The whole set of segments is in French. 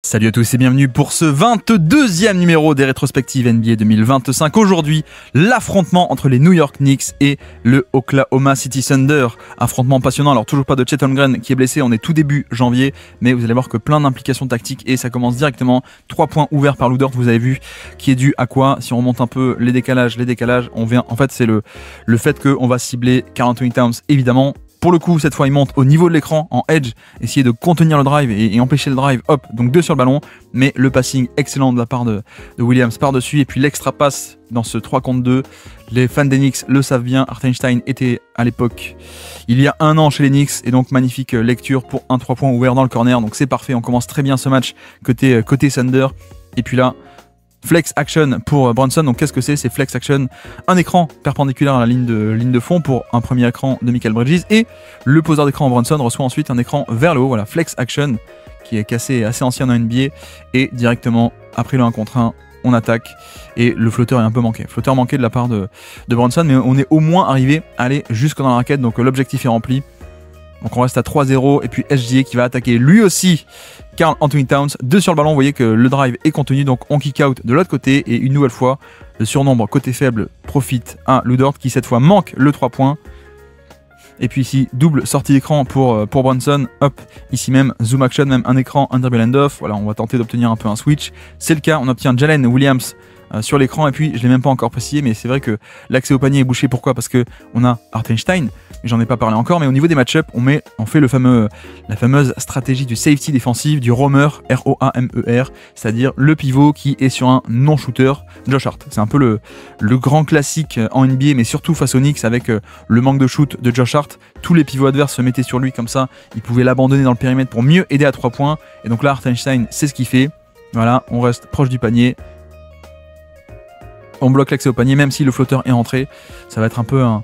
Salut à tous et bienvenue pour ce 22e numéro des rétrospectives NBA 2025. Aujourd'hui, l'affrontement entre les New York Knicks et le Oklahoma City Thunder. Affrontement passionnant, alors toujours pas de Chet Holmgren qui est blessé, on est tout début janvier, mais vous allez voir que plein d'implications tactiques et ça commence directement. 3 points ouverts par Lou Dort, vous avez vu, qui est dû à quoi? Si on remonte un peu les décalages, on vient, en fait c'est le fait qu'on va cibler Karl Anthony Towns évidemment. Pour le coup, cette fois, il monte au niveau de l'écran, en edge, essayer de contenir le drive et empêcher le drive, hop, donc 2 sur le ballon, mais le passing excellent de la part de Williams par-dessus, et puis l'extra passe dans ce 3 contre 2, les fans des Knicks le savent bien, Hartenstein était à l'époque, il y a 1 an chez les Knicks, et donc magnifique lecture pour un 3 points ouvert dans le corner, donc c'est parfait, on commence très bien ce match côté Thunder, et puis là, flex action pour Brunson. Donc qu'est-ce que c'est? C'est flex action, un écran perpendiculaire à la ligne de fond pour un premier écran de Mikal Bridges, et le poseur d'écran Brunson reçoit ensuite un écran vers le haut. Voilà, flex action qui est assez ancien dans NBA, et directement après le 1 contre 1 on attaque, et le flotteur est un peu manqué. Flotteur manqué de la part de Brunson, mais on est au moins arrivé à aller jusque dans la raquette, donc l'objectif est rempli. Donc on reste à 3-0, et puis SGA qui va attaquer lui aussi Karl Anthony Towns, 2 sur le ballon, vous voyez que le drive est contenu, donc on kick out de l'autre côté, et une nouvelle fois, le surnombre côté faible profite à Lou Dort qui cette fois manque le 3 points. Et puis ici, double sortie d'écran pour Brunson, hop, ici même, zoom action, même un écran underball end-off, voilà, on va tenter d'obtenir un peu un switch, c'est le cas, on obtient Jalen Williams sur l'écran, et puis je l'ai même pas encore précisé, mais c'est vrai que l'accès au panier est bouché. Pourquoi? Parce que on a Hartenstein, j'en ai pas parlé encore, mais au niveau des match-up, on fait la fameuse stratégie du safety défensif, du roamer, R-O-A-M-E-R, c'est-à-dire le pivot qui est sur un non-shooter, Josh Hart. C'est un peu le grand classique en NBA, mais surtout face aux Knicks avec le manque de shoot de Josh Hart. Tous les pivots adverses se mettaient sur lui comme ça, il pouvait l'abandonner dans le périmètre pour mieux aider à 3 points, et donc là Hartenstein, c'est ce qu'il fait. Voilà, on reste proche du panier. On bloque l'accès au panier, même si le flotteur est rentré. Ça va être un peu un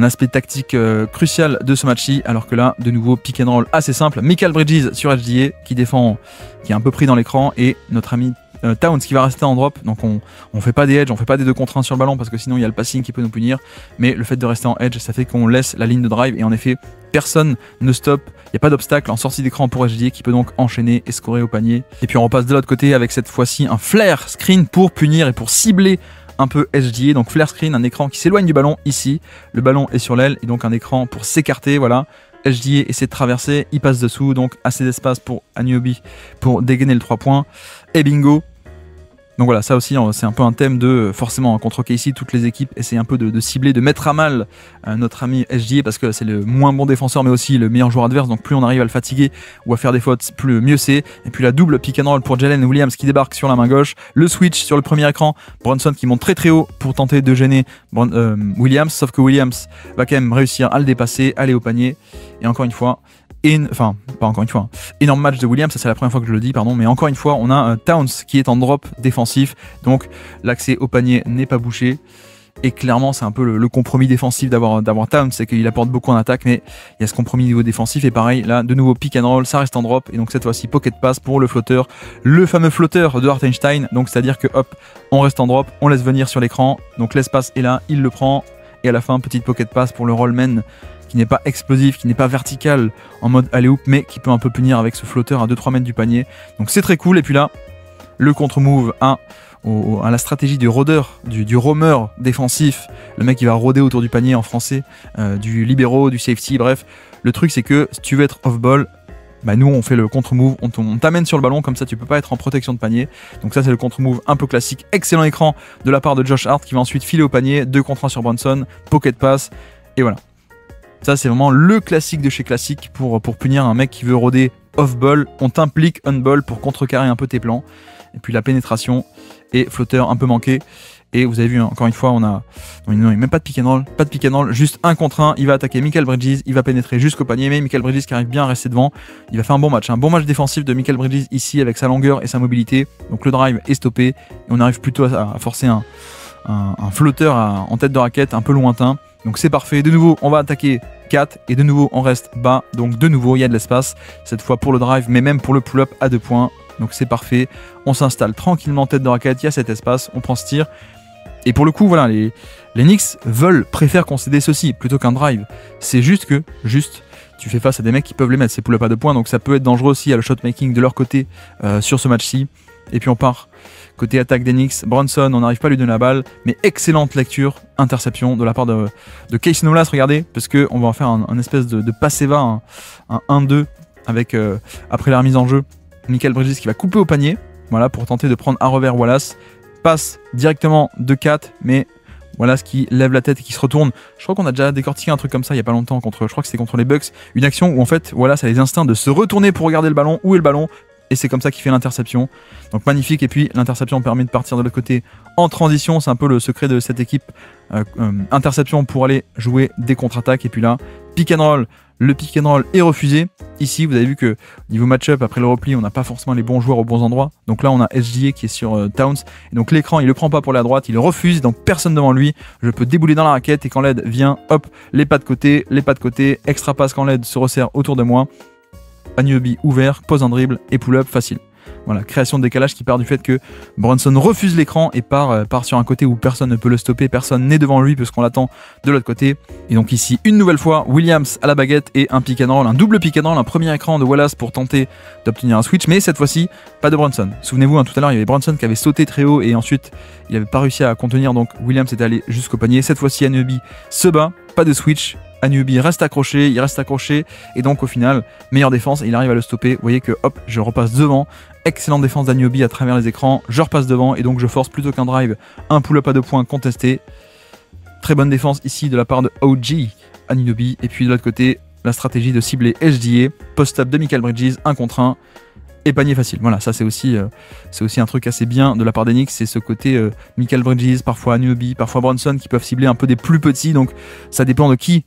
aspect tactique crucial de ce match-ci. Alors que là, de nouveau, pick and roll assez simple. Mikal Bridges sur SGA qui défend, qui est un peu pris dans l'écran. Et notre ami Towns qui va rester en drop. Donc on fait pas des edge, on fait pas des 2 contre 1 sur le ballon parce que sinon il y a le passing qui peut nous punir. Mais le fait de rester en edge, ça fait qu'on laisse la ligne de drive. Et en effet, personne ne stoppe. Il n'y a pas d'obstacle en sortie d'écran pour SGA qui peut donc enchaîner et scorer au panier. Et puis on repasse de l'autre côté avec cette fois-ci un flare screen pour punir et pour cibler un peu SGA, donc flare screen, un écran qui s'éloigne du ballon ici, le ballon est sur l'aile et donc un écran pour s'écarter, voilà. SGA essaie de traverser, il passe dessous, donc assez d'espace pour Anunoby pour dégainer le 3 points, et bingo. Donc voilà, ça aussi c'est un peu un thème de, forcément contre OKC, toutes les équipes essaient un peu de cibler, de mettre à mal notre ami SGA parce que c'est le moins bon défenseur mais aussi le meilleur joueur adverse, donc plus on arrive à le fatiguer ou à faire des fautes, mieux c'est. Et puis la double pick and roll pour Jalen Williams qui débarque sur la main gauche, le switch sur le premier écran, Brunson qui monte très haut pour tenter de gêner Williams, sauf que Williams va quand même réussir à le dépasser, aller au panier, et encore une fois, énorme match de Williams, ça c'est la première fois que je le dis, pardon, mais encore une fois, on a Towns qui est en drop défensif, donc l'accès au panier n'est pas bouché, et clairement c'est un peu le compromis défensif d'avoir Towns, c'est qu'il apporte beaucoup en attaque, mais il y a ce compromis niveau défensif, et pareil, là, de nouveau pick and roll, ça reste en drop, et donc cette fois-ci pocket pass pour le flotteur, le fameux flotteur de Hartenstein, donc c'est-à-dire que hop, on reste en drop, on laisse venir sur l'écran, donc l'espace est là, il le prend, et à la fin, petite pocket pass pour le rollman, qui n'est pas explosif, qui n'est pas vertical en mode alley-oop, mais qui peut un peu punir avec ce flotteur à 2-3 mètres du panier. Donc c'est très cool. Et puis là, le contre-move à la stratégie du rôdeur, du roamer défensif, le mec qui va rôder autour du panier en français, du libéro, du safety, bref. Le truc c'est que si tu veux être off-ball, bah nous on fait le contre-move, on t'amène sur le ballon, comme ça tu peux pas être en protection de panier. Donc ça c'est le contre-move un peu classique. Excellent écran de la part de Josh Hart qui va ensuite filer au panier, 2 contre 1 sur Brunson, pocket pass, et voilà. Ça c'est vraiment le classique de chez classique pour punir un mec qui veut rôder off-ball. On t'implique on-ball pour contrecarrer un peu tes plans. Et puis la pénétration et flotteur un peu manqué. Et vous avez vu, encore une fois, on a... Non, même pas de pick and roll, juste 1 contre 1. Il va attaquer Mikal Bridges, il va pénétrer jusqu'au panier. Mais Mikal Bridges qui arrive bien à rester devant. Il va faire un bon match défensif de Mikal Bridges ici avec sa longueur et sa mobilité. Donc le drive est stoppé. Et on arrive plutôt à forcer un flotteur en tête de raquette un peu lointain. Donc c'est parfait, de nouveau on va attaquer 4 et de nouveau on reste bas, donc de nouveau il y a de l'espace, cette fois pour le drive mais même pour le pull-up à 2 points, donc c'est parfait, on s'installe tranquillement tête de raquette, il y a cet espace, on prend ce tir, et pour le coup voilà, les Knicks préfèrent concéder ceci plutôt qu'un drive, c'est juste que, tu fais face à des mecs qui peuvent les mettre, ces pull-up à 2 points, donc ça peut être dangereux aussi à le shot making de leur côté sur ce match-ci. Et puis on part côté attaque d'Enix, Brunson, on n'arrive pas à lui donner la balle, mais excellente lecture, interception de la part de Casey Nolas, regardez, parce qu'on va en faire un espèce de passe-va, un 1-2 avec, après la remise en jeu, Mikal Bridges qui va couper au panier, voilà, pour tenter de prendre un revers Wallace, passe directement de 4, mais Wallace qui lève la tête et qui se retourne. Je crois qu'on a déjà décortiqué un truc comme ça il y a pas longtemps, je crois que c'était contre les Bucks, une action où en fait Wallace a les instincts de se retourner pour regarder le ballon, où est le ballon, et c'est comme ça qu'il fait l'interception. Donc magnifique, et puis l'interception permet de partir de l'autre côté en transition, c'est un peu le secret de cette équipe, interception pour aller jouer des contre-attaques, et puis là, pick and roll, le pick and roll est refusé. Ici vous avez vu que niveau match-up après le repli on n'a pas forcément les bons joueurs aux bons endroits, donc là on a SGA qui est sur Towns, et donc l'écran il le prend pas pour la droite, il le refuse, donc personne devant lui, je peux débouler dans la raquette, et quand l'aide vient, hop, les pas de côté, extra passe quand l'aide se resserre autour de moi, Anunoby ouvert, pose un dribble et pull-up facile. Voilà, création de décalage qui part du fait que Brunson refuse l'écran et part sur un côté où personne ne peut le stopper, personne n'est devant lui puisqu'on l'attend de l'autre côté. Et donc ici, une nouvelle fois, Williams à la baguette et un pick and roll, un double pick and roll, un premier écran de Wallace pour tenter d'obtenir un switch, mais cette fois-ci, pas de Brunson. Souvenez-vous, tout à l'heure, il y avait Brunson qui avait sauté très haut et ensuite, il n'avait pas réussi à contenir, donc Williams est allé jusqu'au panier. Cette fois-ci, Anunoby se bat, pas de switch. Anunoby reste accroché, et donc au final, meilleure défense, et il arrive à le stopper. Vous voyez que hop, je repasse devant, excellente défense d'Anunoby à travers les écrans, je repasse devant, et donc je force plutôt qu'un drive, un pull-up à 2 points contesté. Très bonne défense ici de la part de OG Anunoby, et puis de l'autre côté, la stratégie de cibler SGA, post-up de Mikal Bridges, 1 contre 1, et panier facile. Voilà, ça c'est aussi un truc assez bien de la part d'Enix, c'est ce côté Mikal Bridges, parfois Anunoby, parfois Brunson qui peuvent cibler un peu des plus petits, donc ça dépend de qui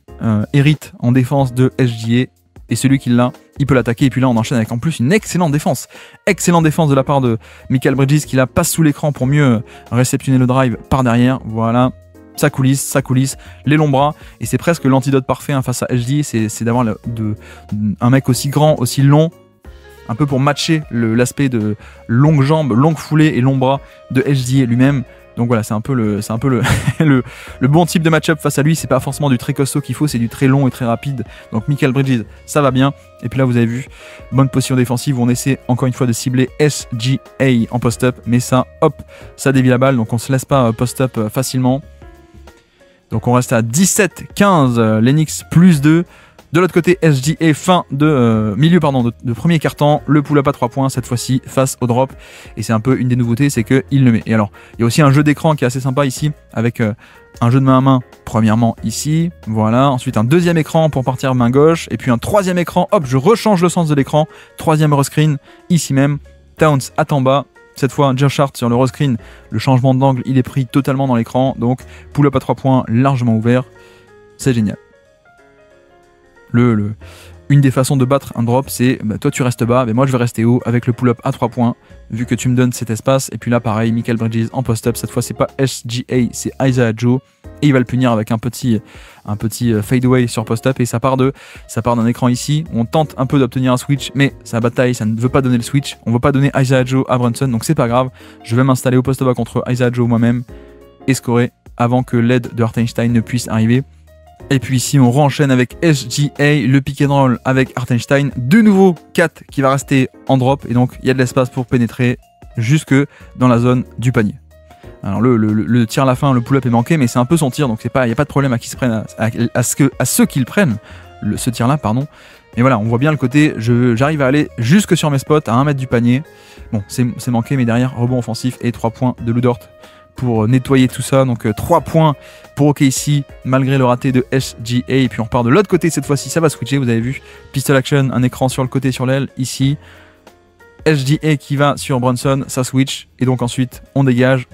hérite en défense de SGA, et celui qui l'a, il peut l'attaquer, et puis là on enchaîne avec en plus une excellente défense de la part de Mikal Bridges qui la passe sous l'écran pour mieux réceptionner le drive par derrière, voilà. Ça coulisse, les longs bras, et c'est presque l'antidote parfait face à SGA, c'est d'avoir un mec aussi grand, aussi long, un peu pour matcher l'aspect de longue jambe, longue foulée et long bras de SGA lui-même. Donc voilà, c'est un peu le bon type de match-up face à lui. C'est pas forcément du très costaud qu'il faut, c'est du très long et très rapide. Donc Mikal Bridges, ça va bien. Et puis là, vous avez vu, bonne position défensive où on essaie encore une fois de cibler SGA en post-up. Mais ça, hop, ça dévie la balle. Donc on se laisse pas post-up facilement. Donc on reste à 17-15, l'Enix plus 2. De l'autre côté, SGA fin de premier quart-temps, le pull-up à 3 points cette fois-ci face au drop, et c'est un peu une des nouveautés, c'est qu'il le met. Et alors, il y a aussi un jeu d'écran qui est assez sympa ici, avec un jeu de main à main, premièrement ici, voilà, ensuite un deuxième écran pour partir main gauche, et puis un troisième écran, hop, je rechange le sens de l'écran, troisième rescreen, ici même, Towns à en bas, cette fois Josh Hart sur le rescreen, le changement d'angle, il est pris totalement dans l'écran, donc pull-up à 3 points largement ouvert, c'est génial. Une des façons de battre un drop, c'est toi tu restes bas, mais moi je vais rester haut avec le pull-up à 3 points, vu que tu me donnes cet espace. Et puis là pareil, Mikal Bridges en post-up, cette fois c'est pas SGA, c'est Isaiah Joe, et il va le punir avec un petit fadeaway sur post-up, et ça part d'un écran ici, on tente un peu d'obtenir un switch, mais sa bataille, ça ne veut pas donner le switch, on veut pas donner Isaiah Joe à Brunson, donc c'est pas grave, je vais m'installer au post bas contre Isaiah Joe moi-même, et scorer avant que l'aide de Hartenstein ne puisse arriver. Et puis ici on renchaîne avec SGA, le pick and roll avec Hartenstein, de nouveau 4 qui va rester en drop, et donc il y a de l'espace pour pénétrer jusque dans la zone du panier. Alors le tir à la fin, le pull-up est manqué, mais c'est un peu son tir, donc il n'y a pas de problème à qui se prenne, à ceux qui le prennent, ce tir là, pardon. Mais voilà, on voit bien le côté, j'arrive à aller jusque sur mes spots, à 1 mètre du panier. Bon, c'est manqué, mais derrière, rebond offensif et 3 points de Lu Dort pour nettoyer tout ça. Donc 3 points pour OKC malgré le raté de SGA. Et puis on repart de l'autre côté cette fois-ci, ça va switcher, vous avez vu. Pistol action, un écran sur le côté, sur l'aile, ici. SGA qui va sur Brunson, ça switch. Et donc ensuite, on dégage,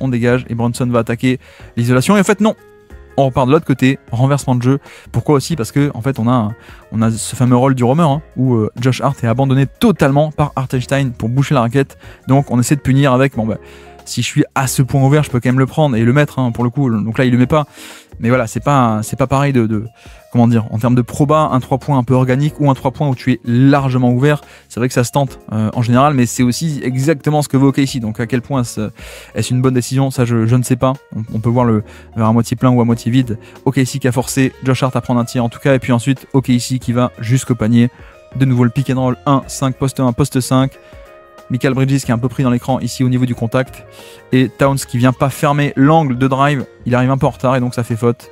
et Brunson va attaquer l'isolation. Et en fait, non, on repart de l'autre côté, renversement de jeu. Pourquoi aussi? Parce que en fait, on a ce fameux rôle du roamer, où Josh Hart est abandonné totalement par Hartenstein pour boucher la raquette. Donc on essaie de punir avec si je suis à ce point ouvert, je peux quand même le prendre et le mettre, hein, pour le coup. Donc là, il le met pas. Mais voilà, c'est pas pareil comment dire, en termes de proba, un 3 points un peu organique ou un 3 points où tu es largement ouvert. C'est vrai que ça se tente en général, mais c'est aussi exactement ce que veut OKC. Donc à quel point est-ce une bonne décision, ça je ne sais pas. On peut voir le verre à moitié plein ou à moitié vide. OKC qui a forcé Josh Hart à prendre un tir en tout cas, et puis ensuite OKC qui va jusqu'au panier. De nouveau le pick and roll 1, 5, poste 1, poste 5. Mikal Bridges qui est un peu pris dans l'écran ici au niveau du contact, et Towns qui vient pas fermer l'angle de drive, il arrive un peu en retard et donc ça fait faute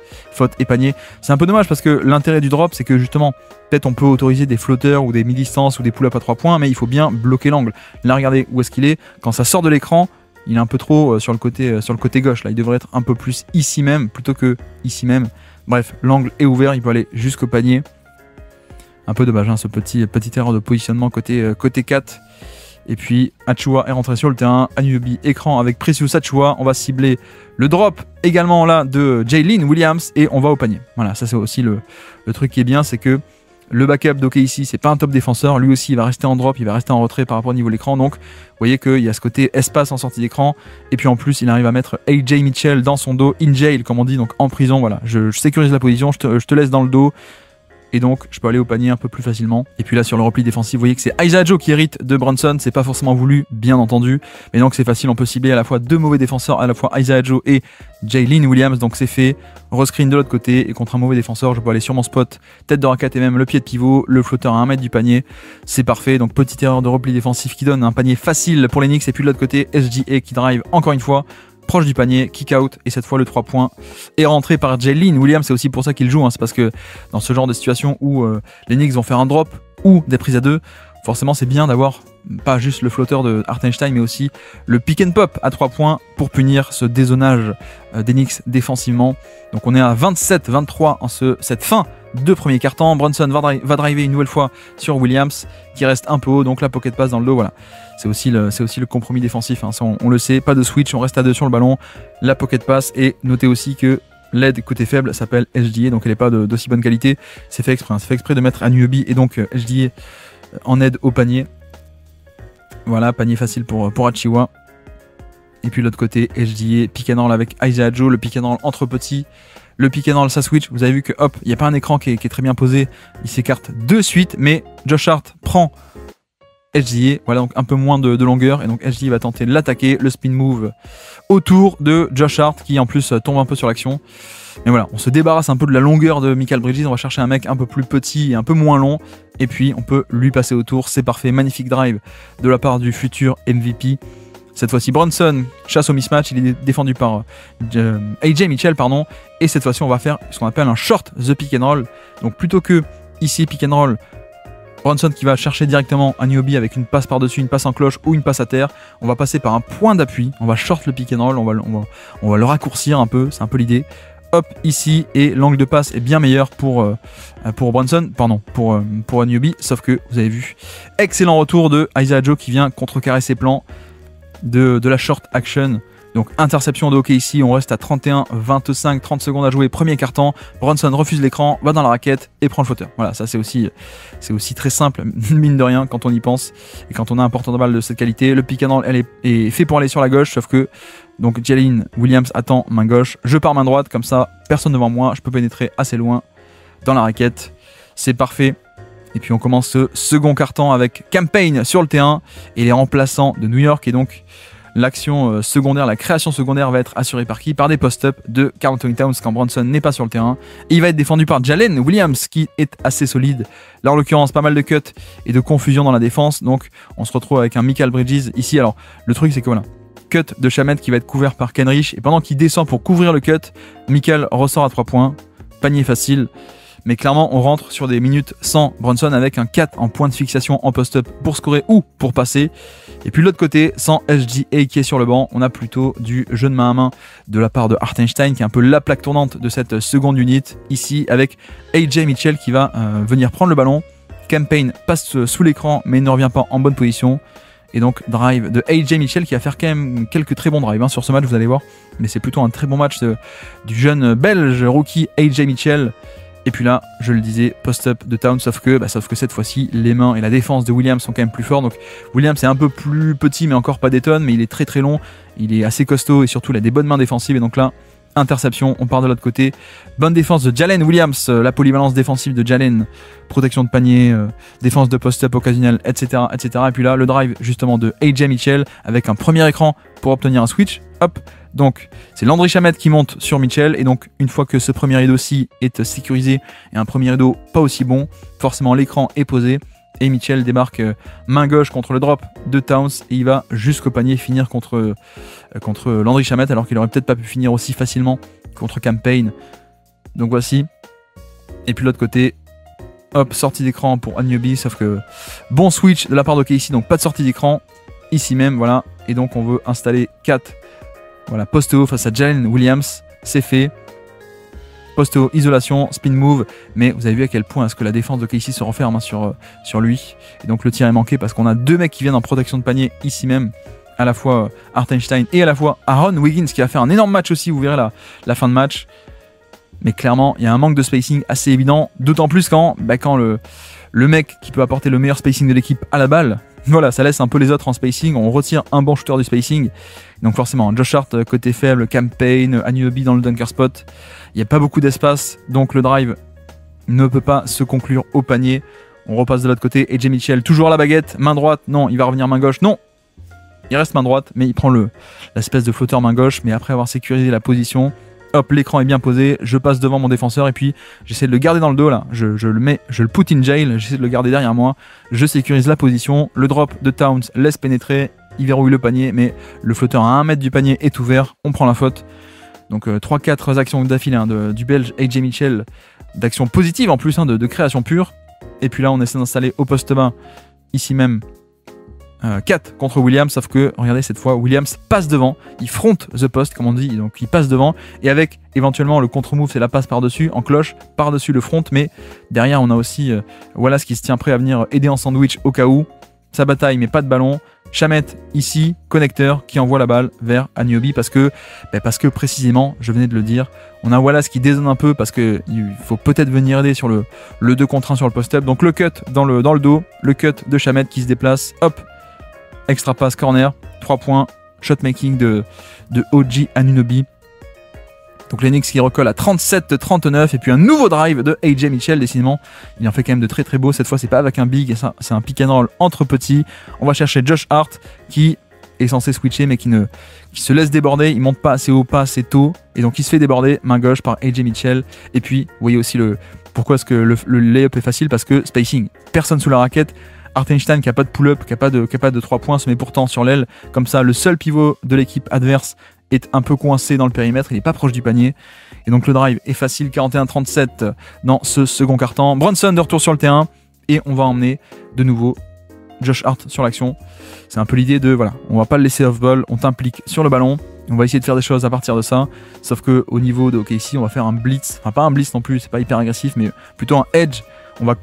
et panier. C'est un peu dommage parce que l'intérêt du drop, c'est que justement peut-être on peut autoriser des flotteurs ou des mi-distances ou des pull-up à 3 points, mais il faut bien bloquer l'angle. Là regardez où est-ce qu'il est, quand ça sort de l'écran il est un peu trop sur le côté gauche, là il devrait être un peu plus ici même plutôt que ici même. Bref, l'angle est ouvert, il peut aller jusqu'au panier. Un peu dommage, hein, ce petite erreur de positionnement côté 4. Et puis Achiuwa est rentré sur le terrain, Anunoby écran avec Precious Achiuwa, on va cibler le drop également là de Jalen Williams et on va au panier. Voilà, ça c'est aussi le truc qui est bien, c'est que le backup d'OKC, c'est pas un top défenseur, lui aussi il va rester en drop, il va rester en retrait par rapport au niveau de l'écran, donc vous voyez qu'il y a ce côté espace en sortie d'écran, et puis en plus il arrive à mettre AJ Mitchell dans son dos, in jail comme on dit, donc en prison. Voilà, je sécurise la position, je te laisse dans le dos, et donc je peux aller au panier un peu plus facilement. Et puis là sur le repli défensif, vous voyez que c'est Isaiah Joe qui hérite de Brunson, c'est pas forcément voulu bien entendu, mais donc c'est facile, on peut cibler à la fois deux mauvais défenseurs, à la fois Isaiah Joe et Jalen Williams, donc c'est fait. Rescreen de l'autre côté, et contre un mauvais défenseur je peux aller sur mon spot, tête de raquette et même le pied de pivot, le flotteur à 1 mètre du panier, c'est parfait. Donc petite erreur de repli défensif qui donne un panier facile pour les Knicks, et puis de l'autre côté SGA qui drive encore une fois proche du panier, kick out, et cette fois le 3 points est rentré par Jalen Williams. C'est aussi pour ça qu'il joue, hein. C'est parce que dans ce genre de situation où les Knicks vont faire un drop ou des prises à deux, forcément c'est bien d'avoir pas juste le flotteur de Hartenstein mais aussi le pick and pop à 3 points pour punir ce dézonage des Knicks défensivement. Donc on est à 27-23 en cette fin de premier quart-temps. Brunson va driver une nouvelle fois sur Williams qui reste un peu haut, donc la pocket pass dans le dos. Voilà, c'est aussi le compromis défensif, hein. Ça, on le sait, pas de switch, on reste à deux sur le ballon, la pocket pass. Et notez aussi que l'aide côté faible s'appelle SGA, donc elle n'est pas d'aussi bonne qualité, c'est fait exprès, hein. C'est fait exprès de mettre Anunoby et donc SGA en aide au panier. Voilà, panier facile pour Achiuwa. Et puis de l'autre côté, SGA, pick and roll avec Isaiah Joe, le pick and roll entre petits. Le pick and roll, ça switch, vous avez vu que hop, il n'y a pas un écran qui est très bien posé, il s'écarte de suite, mais Josh Hart prend SGA, voilà, donc un peu moins de longueur, et donc SGA va tenter de l'attaquer, le spin move autour de Josh Hart qui en plus tombe un peu sur l'action. Mais voilà, on se débarrasse un peu de la longueur de Mikal Bridges, on va chercher un mec un peu plus petit et un peu moins long, et puis on peut lui passer autour, c'est parfait, magnifique drive de la part du futur MVP. Cette fois-ci, Brunson chasse au mismatch, il est défendu par AJ Mitchell, pardon, et cette fois-ci on va faire ce qu'on appelle un short the pick and roll. Donc plutôt que ici pick and roll, Brunson qui va chercher directement Anunoby avec une passe par-dessus, une passe en cloche ou une passe à terre, on va passer par un point d'appui, on va short le pick and roll, on va le raccourcir un peu, c'est un peu l'idée. Hop, ici, et l'angle de passe est bien meilleur pour Brunson, pardon, pour Anunoby, sauf que vous avez vu, excellent retour de Isaiah Joe qui vient contrecarrer ses plans de la short action. Donc interception de OKC, on reste à 31-25, 30 secondes à jouer, premier quart-temps. Brunson refuse l'écran, va dans la raquette et prend le flotteur. Voilà, ça c'est aussi très simple, mine de rien, quand on y pense. Et quand on a un porteur de balle de cette qualité, le pick and roll est fait pour aller sur la gauche, sauf que donc Jalen Williams attend main gauche, je pars main droite, comme ça, personne devant moi, je peux pénétrer assez loin dans la raquette. C'est parfait. Et puis on commence ce second quart-temps avec Cam Payne sur le terrain et les remplaçants de New York. Et donc l'action secondaire, la création secondaire va être assurée par qui? Par des post-up de Karl Anthony Towns quand Brunson n'est pas sur le terrain. Et il va être défendu par Jalen Williams qui est assez solide. Là en l'occurrence pas mal de cuts et de confusion dans la défense. Donc on se retrouve avec un Mikal Bridges ici. Alors le truc c'est que voilà, cut de Shamet qui va être couvert par Kenrich. Et pendant qu'il descend pour couvrir le cut, Mikal ressort à 3 points. Panier facile. Mais clairement, on rentre sur des minutes sans Brunson avec un 4 en point de fixation en post-up pour scorer ou pour passer. Et puis de l'autre côté, sans SGA qui est sur le banc, on a plutôt du jeu de main à main de la part de Hartenstein qui est un peu la plaque tournante de cette seconde unit. Ici avec AJ Mitchell qui va venir prendre le ballon. Cam Payne passe sous l'écran mais ne revient pas en bonne position. Et donc drive de AJ Mitchell qui va faire quand même quelques très bons drives sur ce match, vous allez voir. Mais c'est plutôt un très bon match du jeune belge rookie AJ Mitchell. Et puis là, je le disais, post-up de Towns, sauf que cette fois-ci, les mains et la défense de Williams sont quand même plus forts. Donc Williams est un peu plus petit, mais encore pas des tonnes, mais il est très très long, il est assez costaud et surtout il a des bonnes mains défensives. Et donc là, interception, on part de l'autre côté. Bonne défense de Jalen Williams, la polyvalence défensive de Jalen, protection de panier, défense de post-up occasionnel, etc., etc. Et puis là, le drive justement de AJ Mitchell avec un premier écran pour obtenir un switch. Hop. Donc c'est Landry Shamet qui monte sur Mitchell et donc une fois que ce premier rideau-ci est sécurisé et un premier rideau pas aussi bon, forcément l'écran est posé et Mitchell débarque main gauche contre le drop de Towns et il va jusqu'au panier finir contre Landry Shamet alors qu'il aurait peut-être pas pu finir aussi facilement contre Cam Payne. Donc voici. Et puis l'autre côté, hop, sortie d'écran pour Anunoby, sauf que bon switch de la part de Casey, donc pas de sortie d'écran ici même, voilà. Et donc on veut installer 4. Voilà, post-haut face à Jalen Williams, c'est fait. Post-haut, isolation, spin move, mais vous avez vu à quel point est-ce que la défense de Casey se renferme sur lui. Et donc le tir est manqué parce qu'on a deux mecs qui viennent en protection de panier ici même, à la fois Hartenstein et à la fois Aaron Wiggins qui a fait un énorme match aussi, vous verrez la fin de match. Mais clairement, il y a un manque de spacing assez évident, d'autant plus quand le mec qui peut apporter le meilleur spacing de l'équipe à la balle, voilà, ça laisse un peu les autres en spacing, on retire un bon shooter du spacing. Donc forcément, Josh Hart côté faible, Cam Payne, Anunoby dans le dunker spot. Il n'y a pas beaucoup d'espace, donc le drive ne peut pas se conclure au panier. On repasse de l'autre côté, AJ Mitchell toujours à la baguette, main droite, non, il va revenir main gauche, non. Il reste main droite, mais il prend l'espèce de flotteur main gauche, mais après avoir sécurisé la position, hop, l'écran est bien posé, je passe devant mon défenseur et puis j'essaie de le garder dans le dos là, je le put in jail, j'essaie de le garder derrière moi, je sécurise la position, le drop de Towns laisse pénétrer, il verrouille le panier, mais le flotteur à 1 mètre du panier est ouvert, on prend la faute. Donc 3-4 actions d'affilée du Belge AJ Mitchell, d'actions positives en plus, de création pure. Et puis là on essaie d'installer au poste bas, ici même, 4 contre Williams, sauf que, regardez, cette fois, Williams passe devant, il fronte the post, comme on dit, donc il passe devant, et avec éventuellement le contre-move, c'est la passe par-dessus, en cloche, par-dessus le front, mais derrière, on a aussi Wallace qui se tient prêt à venir aider en sandwich au cas où, sa bataille, mais pas de ballon, Shamet ici, connecteur, qui envoie la balle vers Anunoby, parce que précisément, je venais de le dire, on a Wallace qui dézone un peu, parce qu'il faut peut-être venir aider sur le 2 contre 1 sur le post-up, donc le cut dans le dos, le cut de Shamet qui se déplace, hop, extra pass corner, 3 points, shotmaking de OG Anunoby. Donc les Knicks qui recollent à 37-39 et puis un nouveau drive de AJ Mitchell, décidément. Il en fait quand même de très très beau. Cette fois, c'est pas avec un big, c'est un pick and roll entre petits. On va chercher Josh Hart qui est censé switcher mais qui se laisse déborder. Il monte pas assez haut, pas assez tôt. Et donc il se fait déborder main gauche par AJ Mitchell. Et puis, vous voyez aussi pourquoi est-ce que le layup est facile, parce que spacing, personne sous la raquette. Hartenstein qui a pas de pull-up, qui a pas de 3 points, se met pourtant sur l'aile. Comme ça, le seul pivot de l'équipe adverse est un peu coincé dans le périmètre, il n'est pas proche du panier. Et donc le drive est facile, 41-37 dans ce second quart-temps. Brunson de retour sur le terrain et on va emmener de nouveau Josh Hart sur l'action. C'est un peu l'idée de, voilà, on va pas le laisser off-ball, on t'implique sur le ballon. On va essayer de faire des choses à partir de ça. Sauf que au niveau de OKC, on va faire un blitz. Enfin, pas un blitz non plus, c'est pas hyper agressif, mais plutôt un edge. On va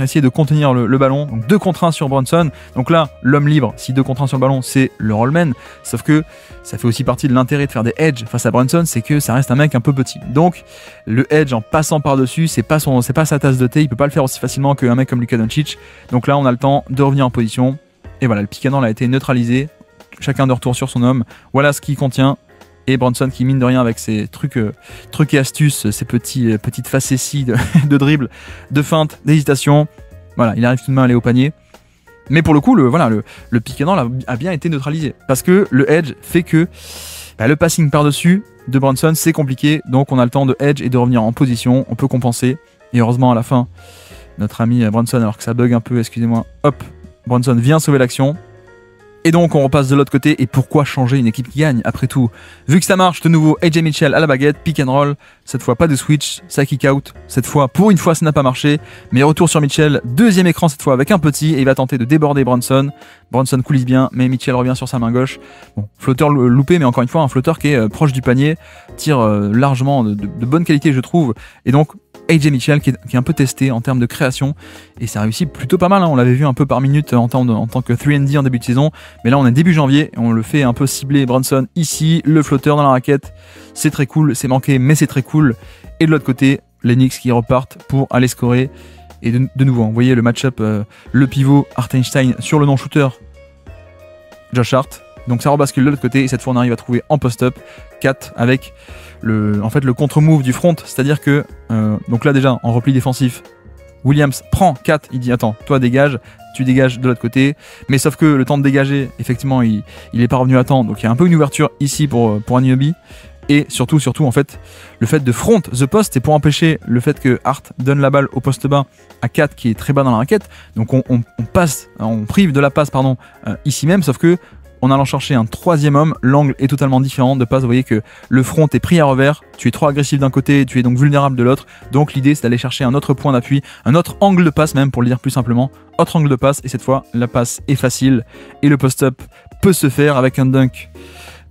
essayer de contenir le ballon. Donc 2 contre 1 sur Brunson. Donc là, l'homme libre, si 2 contre 1 sur le ballon, c'est le rollman. Sauf que ça fait aussi partie de l'intérêt de faire des edges face à Brunson, c'est que ça reste un mec un peu petit. Donc le edge en passant par-dessus, c'est pas sa tasse de thé. Il peut pas le faire aussi facilement qu'un mec comme Luka Doncic. Donc là, on a le temps de revenir en position. Et voilà, le pick and roll a été neutralisé. Chacun de retour sur son homme. Voilà ce qui contient. Et Brunson qui, mine de rien, avec ses trucs et astuces, ses petites facéties de dribble, de feinte, d'hésitation, voilà, il arrive tout de même à aller au panier. Mais pour le coup, le pick and roll a bien été neutralisé. Parce que le edge fait que le passing par-dessus de Brunson, c'est compliqué. Donc on a le temps de edge et de revenir en position. On peut compenser. Et heureusement, à la fin, notre ami Brunson, alors que ça bug un peu, excusez-moi, hop, Brunson vient sauver l'action. Et donc on repasse de l'autre côté, et pourquoi changer une équipe qui gagne après tout? Vu que ça marche, de nouveau AJ Mitchell à la baguette, pick and roll, cette fois pas de switch, ça kick out, cette fois pour une fois ça n'a pas marché, mais retour sur Mitchell, deuxième écran cette fois avec un petit, et il va tenter de déborder Brunson. Brunson coulisse bien, mais Mitchell revient sur sa main gauche. Bon, flotteur loupé, mais encore une fois un flotteur qui est proche du panier, tire largement de bonne qualité je trouve, et donc AJ Mitchell qui est un peu testé en termes de création et ça réussit plutôt pas mal, hein. On l'avait vu un peu par minute en tant que 3&D en début de saison, mais là on est début janvier et on le fait un peu cibler Brunson ici, le flotteur dans la raquette, c'est très cool, c'est manqué mais c'est très cool. Et de l'autre côté, les Knicks qui repartent pour aller scorer. Et de nouveau, vous voyez le match-up, le pivot Hartenstein sur le non-shooter Josh Hart. Donc ça rebascule de l'autre côté et cette fois on arrive à trouver en post-up 4 avec le contre-move du front. C'est-à-dire que, donc là déjà en repli défensif, Williams prend 4, il dit attends, toi dégage, tu dégages de l'autre côté. Mais sauf que le temps de dégager, effectivement, il n'est pas revenu à temps. Donc il y a un peu une ouverture ici pour Anunoby. Et surtout, en fait, le fait de front the post, c'est pour empêcher le fait que Hart donne la balle au poste bas à 4 qui est très bas dans la raquette. Donc on prive de la passe ici même, sauf que en allant chercher un troisième homme, l'angle est totalement différent de passe. Vous voyez que le front est pris à revers, tu es trop agressif d'un côté, tu es donc vulnérable de l'autre. Donc l'idée c'est d'aller chercher un autre point d'appui, un autre angle de passe même pour le dire plus simplement. Autre angle de passe et cette fois la passe est facile et le post-up peut se faire avec un dunk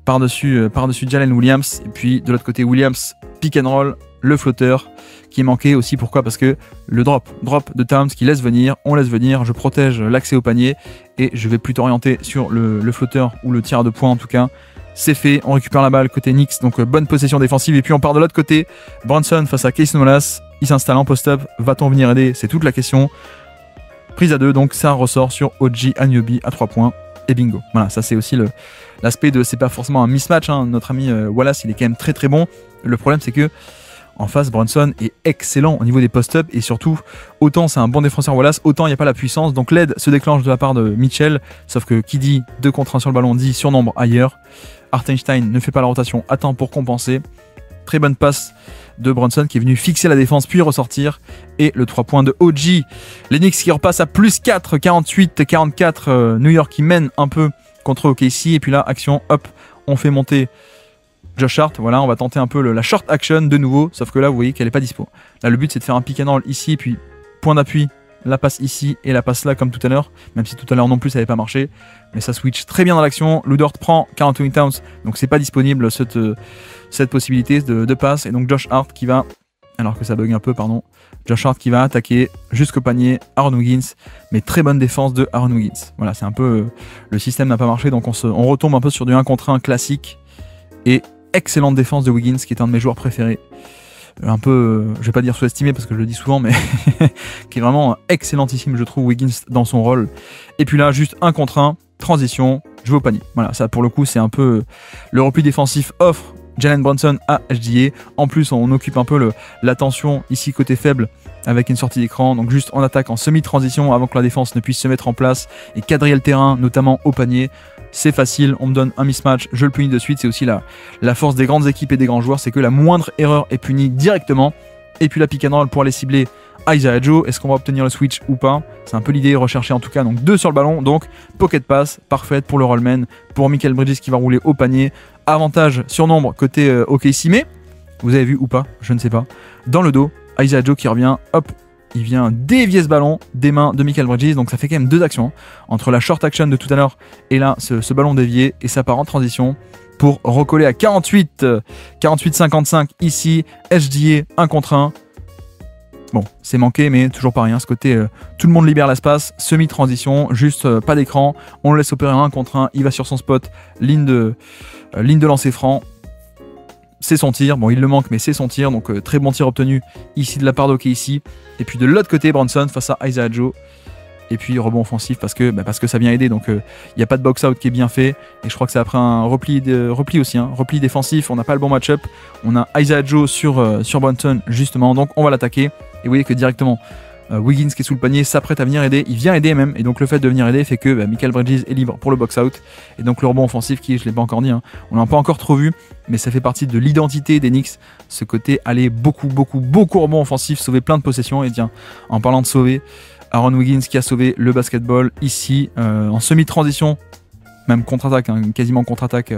par-dessus Jalen Williams. Et puis de l'autre côté Williams, pick and roll, le flotteur qui est manqué aussi. Pourquoi ? Parce que le drop de Towns qui laisse venir, on laisse venir, je protège l'accès au panier et je vais plutôt orienter sur le flotteur ou le tir de poing en tout cas. C'est fait, on récupère la balle côté Knicks, donc bonne possession défensive et puis on part de l'autre côté. Brunson face à Cason Wallace, il s'installe en post-up, va-t-on venir aider ? C'est toute la question. Prise à 2, donc ça ressort sur OG Anunoby à 3 points. Et bingo. Voilà, ça c'est aussi l'aspect de c'est pas forcément un mismatch, hein. Notre ami Wallace il est quand même très très bon. Le problème c'est que en face Brunson est excellent au niveau des post-up et surtout autant c'est un bon défenseur Wallace, autant il n'y a pas la puissance. Donc l'aide se déclenche de la part de Mitchell, sauf que qui dit 2 contre 1 sur le ballon dit surnombre ailleurs. Hartenstein ne fait pas la rotation à temps pour compenser. Très bonne passe de Brunson qui est venu fixer la défense puis ressortir. Et le 3 points de OG. Les Knicks qui repassent à plus 4, 48-44. New York qui mène un peu contre OKC. Et puis là, action, hop, on fait monter Josh Hart. Voilà, on va tenter un peu la short action de nouveau. Sauf que là, vous voyez qu'elle n'est pas dispo. Là, le but, c'est de faire un pick and roll ici. Puis point d'appui, la passe ici et la passe là comme tout à l'heure. Même si tout à l'heure non plus, ça n'avait pas marché. Mais ça switch très bien dans l'action. Lou Dort prend Karl Anthony Towns. Donc c'est pas disponible cette possibilité de passe. Et donc Josh Hart qui va, alors que ça bug un peu, pardon. Josh Hart qui va attaquer jusqu'au panier Aaron Wiggins. Mais très bonne défense de Aaron Wiggins. Voilà, c'est un peu... le système n'a pas marché. Donc on retombe un peu sur du 1 contre 1 classique. Et excellente défense de Wiggins qui est un de mes joueurs préférés. Un peu, je vais pas dire sous-estimé parce que je le dis souvent, mais qui est vraiment excellentissime, je trouve, Wiggins dans son rôle. Et puis là, juste 1 contre 1, transition, je vais au panier. Voilà, ça pour le coup, c'est un peu le repli défensif offre Jalen Brunson à HDA. En plus, on occupe un peu l'attention ici côté faible avec une sortie d'écran. Donc juste en attaque en semi-transition avant que la défense ne puisse se mettre en place et quadriller le terrain, notamment au panier. C'est facile, on me donne un mismatch, je le punis de suite. C'est aussi la force des grandes équipes et des grands joueurs, c'est que la moindre erreur est punie directement. Et puis la pick and roll pour aller cibler Isaiah Joe. Est-ce qu'on va obtenir le switch ou pas ? C'est un peu l'idée recherchée en tout cas. Donc 2 sur le ballon, donc pocket pass, parfaite pour le rollman, pour Mikal Bridges qui va rouler au panier. Avantage sur nombre côté OKC, mais vous avez vu ou pas, je ne sais pas. Dans le dos, Isaiah Joe qui revient, hop, il vient dévier ce ballon des mains de Mikal Bridges. Donc ça fait quand même 2 actions entre la short action de tout à l'heure et là ce ballon dévié, et ça part en transition pour recoller à 48-55 ici. HDA 1 contre 1. Bon, c'est manqué, mais toujours pas rien. Ce côté, tout le monde libère l'espace, semi-transition, juste pas d'écran. On le laisse opérer 1 contre 1. Il va sur son spot, ligne de lancer franc. C'est son tir. Bon, il le manque, mais c'est son tir. Donc, très bon tir obtenu ici de la part d'OKC. Et puis de l'autre côté, Brunson face à Isaiah Joe. Et puis rebond offensif parce que ça vient aider. Donc, il n'y a pas de box-out qui est bien fait. Et je crois que c'est après un repli aussi. Repli défensif. On n'a pas le bon match-up. On a Isaiah Joe sur Brunson, justement. Donc, on va l'attaquer. Et vous voyez que directement, Wiggins qui est sous le panier s'apprête à venir aider. Il vient aider même. Et donc, le fait de venir aider fait que Mikal Bridges est libre pour le box-out. Et donc, le rebond offensif qui, je ne l'ai pas encore dit, on l'a pas encore trop vu. Mais ça fait partie de l'identité des Knicks. Ce côté aller beaucoup rebond offensif, sauver plein de possessions. Et tiens, en parlant de sauver, Aaron Wiggins qui a sauvé le basketball ici en semi-transition, même contre-attaque, quasiment contre-attaque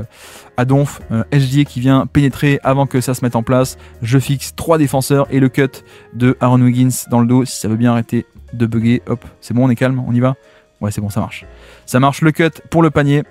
à Donf. HDA qui vient pénétrer avant que ça se mette en place. Je fixe 3 défenseurs et le cut de Aaron Wiggins dans le dos. Si ça veut bien arrêter de bugger, hop, c'est bon, on est calme, on y va. Ouais, c'est bon, ça marche. Ça marche, le cut pour le panier.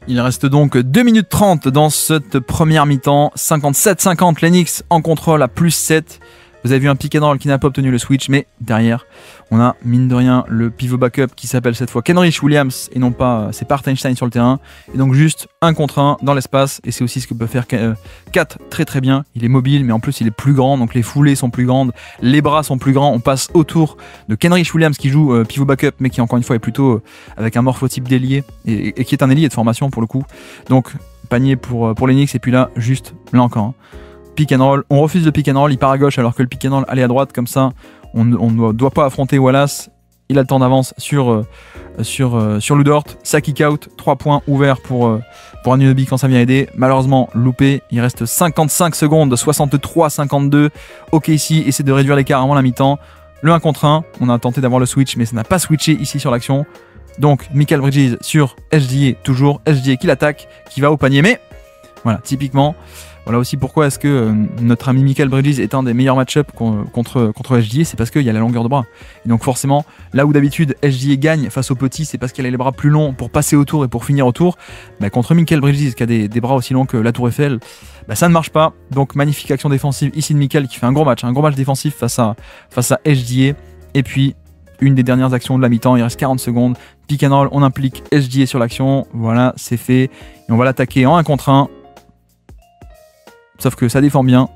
Il reste donc 2 minutes 30 dans cette première mi-temps. 57-50, les Knicks en contrôle à plus 7. Vous avez vu un pick and roll qui n'a pas obtenu le switch, mais derrière, on a mine de rien le pivot backup qui s'appelle cette fois Kenrich Williams et non pas c'est pas Hartenstein sur le terrain. Et donc juste 1 contre 1 dans l'espace, et c'est aussi ce que peut faire Kat très très bien. Il est mobile, mais en plus il est plus grand, donc les foulées sont plus grandes, les bras sont plus grands. On passe autour de Kenrich Williams qui joue pivot backup, mais qui encore une fois est plutôt avec un morphotype d'ailier et qui est un ailier de formation pour le coup. Donc panier pour les Knicks, et puis là juste là encore. Hein. Pick and roll, on refuse le pick and roll, il part à gauche alors que le pick and roll allait à droite, comme ça on ne doit pas affronter Wallace. Il a le temps d'avance sur Lou Dort, ça kick out, 3 points ouverts pour Anunoby quand ça vient aider, malheureusement loupé, il reste 55 secondes, 63-52, OKC essaie de réduire l'écart avant la mi-temps, le 1 contre 1, on a tenté d'avoir le switch mais ça n'a pas switché ici sur l'action, donc Mikal Bridges sur SGA, toujours SGA qui l'attaque, qui va au panier, mais voilà, typiquement, voilà aussi pourquoi est-ce que notre ami Mikal Bridges est un des meilleurs match-up contre SGA, c'est parce qu'il y a la longueur de bras. Et donc forcément, là où d'habitude SGA gagne face aux petits, c'est parce qu'elle a les bras plus longs pour passer autour et pour finir autour. Bah, contre Mikal Bridges qui a des bras aussi longs que la Tour Eiffel, bah, ça ne marche pas. Donc magnifique action défensive ici de Mikal qui fait un gros match défensif face à SGA. Et puis une des dernières actions de la mi-temps, il reste 40 secondes. Pick and roll, on implique SGA sur l'action. Voilà, c'est fait. Et on va l'attaquer en 1 contre 1. Sauf que ça défend bien.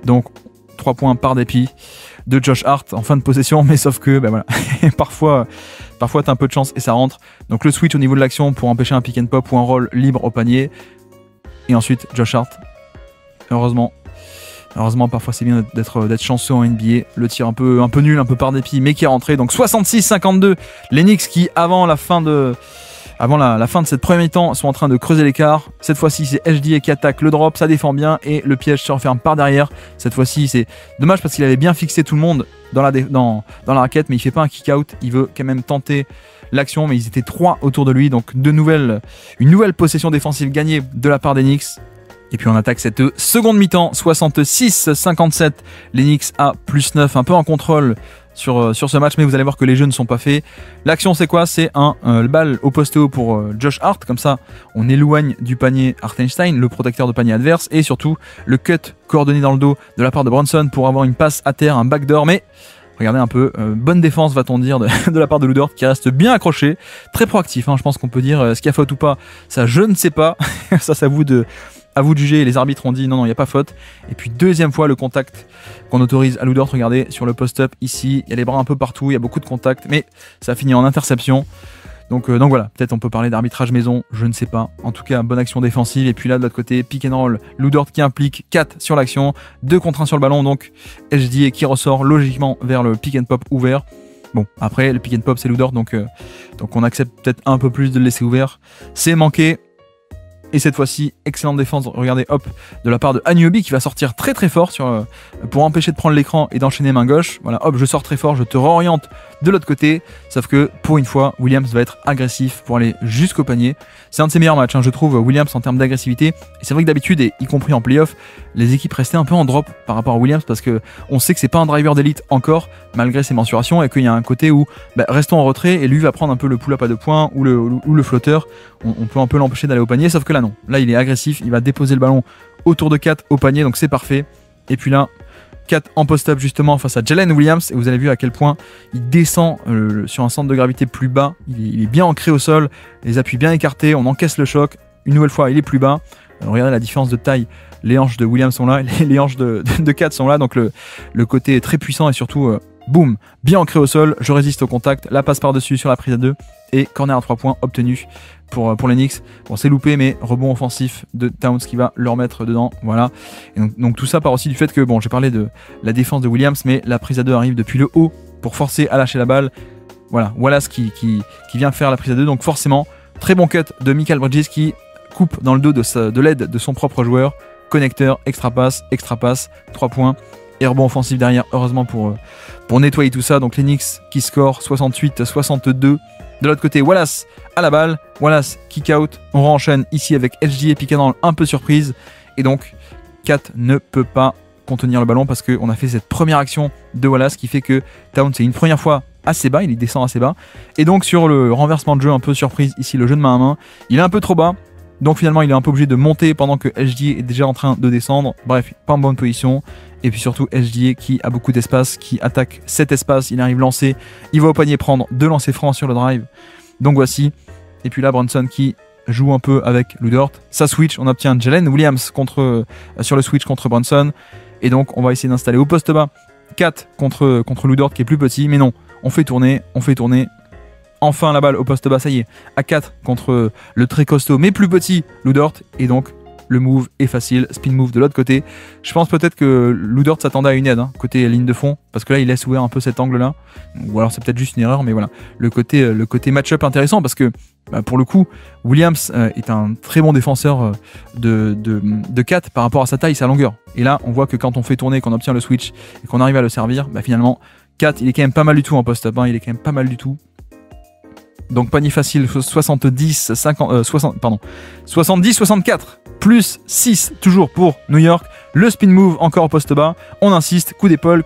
Donc 3 points par dépit de Josh Hart en fin de possession. Mais sauf que bah voilà. parfois t'as un peu de chance et ça rentre. Donc le switch au niveau de l'action pour empêcher un pick and pop ou un roll libre au panier. Et ensuite Josh Hart. Heureusement parfois c'est bien d'être chanceux en NBA. Le tir un peu nul, un peu par dépit, mais qui est rentré. Donc 66-52. Les Knicks qui avant la fin de cette première mi-temps sont en train de creuser l'écart. Cette fois-ci c'est SGA qui attaque le drop, ça défend bien et le piège se referme par derrière. Cette fois-ci c'est dommage parce qu'il avait bien fixé tout le monde dans la raquette, mais il fait pas un kick out, il veut quand même tenter l'action, mais ils étaient 3 autour de lui, donc une nouvelle possession défensive gagnée de la part des Knicks. Et puis on attaque cette seconde mi-temps, 66-57, les Knicks à +9, un peu en contrôle sur ce match, mais vous allez voir que les jeux ne sont pas faits. L'action c'est quoi? C'est le balle au poste haut pour Josh Hart, comme ça on éloigne du panier Hartenstein, le protecteur de panier adverse, et surtout le cut coordonné dans le dos de la part de Brunson pour avoir une passe à terre, un backdoor, mais regardez un peu, bonne défense va-t-on dire de la part de Lou Dort qui reste bien accroché, très proactif, hein, je pense qu'on peut dire, ce qu'il y a faute ou pas, ça je ne sais pas, ça c'est à vous de juger, les arbitres ont dit non, il n'y a pas faute. Et puis deuxième fois le contact qu'on autorise à Lou Dort, regardez sur le post-up ici, il y a les bras un peu partout, il y a beaucoup de contacts, mais ça finit en interception. Donc voilà, peut-être on peut parler d'arbitrage maison, je ne sais pas. En tout cas, bonne action défensive. Et puis là de l'autre côté, pick and roll, Lou Dort qui implique 4 sur l'action, 2 contre 1 sur le ballon, donc SGA qui ressort logiquement vers le pick and pop ouvert. Bon, après le pick and pop c'est Lou Dort, donc on accepte peut-être un peu plus de le laisser ouvert. C'est manqué. Et cette fois-ci, excellente défense, regardez, hop, de la part de Anunoby qui va sortir très très fort pour empêcher de prendre l'écran et d'enchaîner main gauche. Voilà, hop, je sors très fort, je te réoriente de l'autre côté. Sauf que pour une fois, Williams va être agressif pour aller jusqu'au panier. C'est un de ses meilleurs matchs, hein, je trouve, Williams en termes d'agressivité. Et c'est vrai que d'habitude, et y compris en playoff, les équipes restaient un peu en drop par rapport à Williams parce que on sait que c'est pas un driver d'élite encore, malgré ses mensurations, et qu'il y a un côté où restons en retrait et lui va prendre un peu le pull-up à 2 points ou le flotteur. On peut un peu l'empêcher d'aller au panier, sauf que là non. Là il est agressif, il va déposer le ballon autour de 4 au panier, donc c'est parfait. Et puis là, 4 en post-up justement face à Jalen Williams, et vous avez vu à quel point il descend sur un centre de gravité plus bas, il est bien ancré au sol, les appuis bien écartés, on encaisse le choc, une nouvelle fois il est plus bas. Regardez la différence de taille, les hanches de Williams sont là, les hanches de 4 sont là, donc le côté est très puissant et surtout boum, bien ancré au sol, je résiste au contact, la passe par-dessus sur la prise à 2 et corner à 3 points obtenu pour les Knicks. Bon, c'est loupé, mais rebond offensif de Towns qui va le remettre dedans, voilà. Et donc tout ça part aussi du fait que, bon, j'ai parlé de la défense de Williams, mais la prise à 2 arrive depuis le haut pour forcer à lâcher la balle. Voilà, Wallace qui vient faire la prise à 2, donc forcément, très bon cut de Mikal Bridges qui coupe dans le dos de l'aide de son propre joueur, connecteur, extra passe, 3 points. Et rebond offensif derrière, heureusement pour nettoyer tout ça. Donc les Knicks qui scorent 68-62. De l'autre côté, Wallace à la balle. Wallace kick out. On renchaîne ici avec SGA pick and roll un peu surprise. Et donc, Kat ne peut pas contenir le ballon parce qu'on a fait cette première action de Wallace qui fait que Towns, c'est une première fois assez bas, il descend assez bas. Et donc sur le renversement de jeu un peu surprise, ici le jeu de main à main, il est un peu trop bas. Donc finalement il est un peu obligé de monter pendant que SGA est déjà en train de descendre. Bref, pas en bonne position. Et puis surtout SGA qui a beaucoup d'espace, qui attaque cet espace, il arrive lancer, il va au panier prendre 2 lancers francs sur le drive. Donc voici. Et puis là Brunson qui joue un peu avec Lou Dort. Ça switch, on obtient Jalen Williams sur le switch contre Brunson. Et donc on va essayer d'installer au poste bas 4 contre Lou Dort qui est plus petit. Mais non, on fait tourner. Enfin la balle au poste bas, ça y est, à 4 contre le très costaud mais plus petit Lou Dort, et donc le move est facile, spin move de l'autre côté. Je pense peut-être que Lou Dort s'attendait à une aide, côté ligne de fond, parce que là il laisse ouvert un peu cet angle là, ou alors c'est peut-être juste une erreur, mais voilà, le côté match-up intéressant, parce que pour le coup, Williams est un très bon défenseur de 4 par rapport à sa taille, sa longueur, et là on voit que quand on fait tourner, qu'on obtient le switch, et qu'on arrive à le servir, finalement 4 il est quand même pas mal du tout en post-up, il est quand même pas mal du tout. Donc panier facile 70-64 plus 6 toujours pour New York. Le spin move encore au poste bas. On insiste, coup d'épaule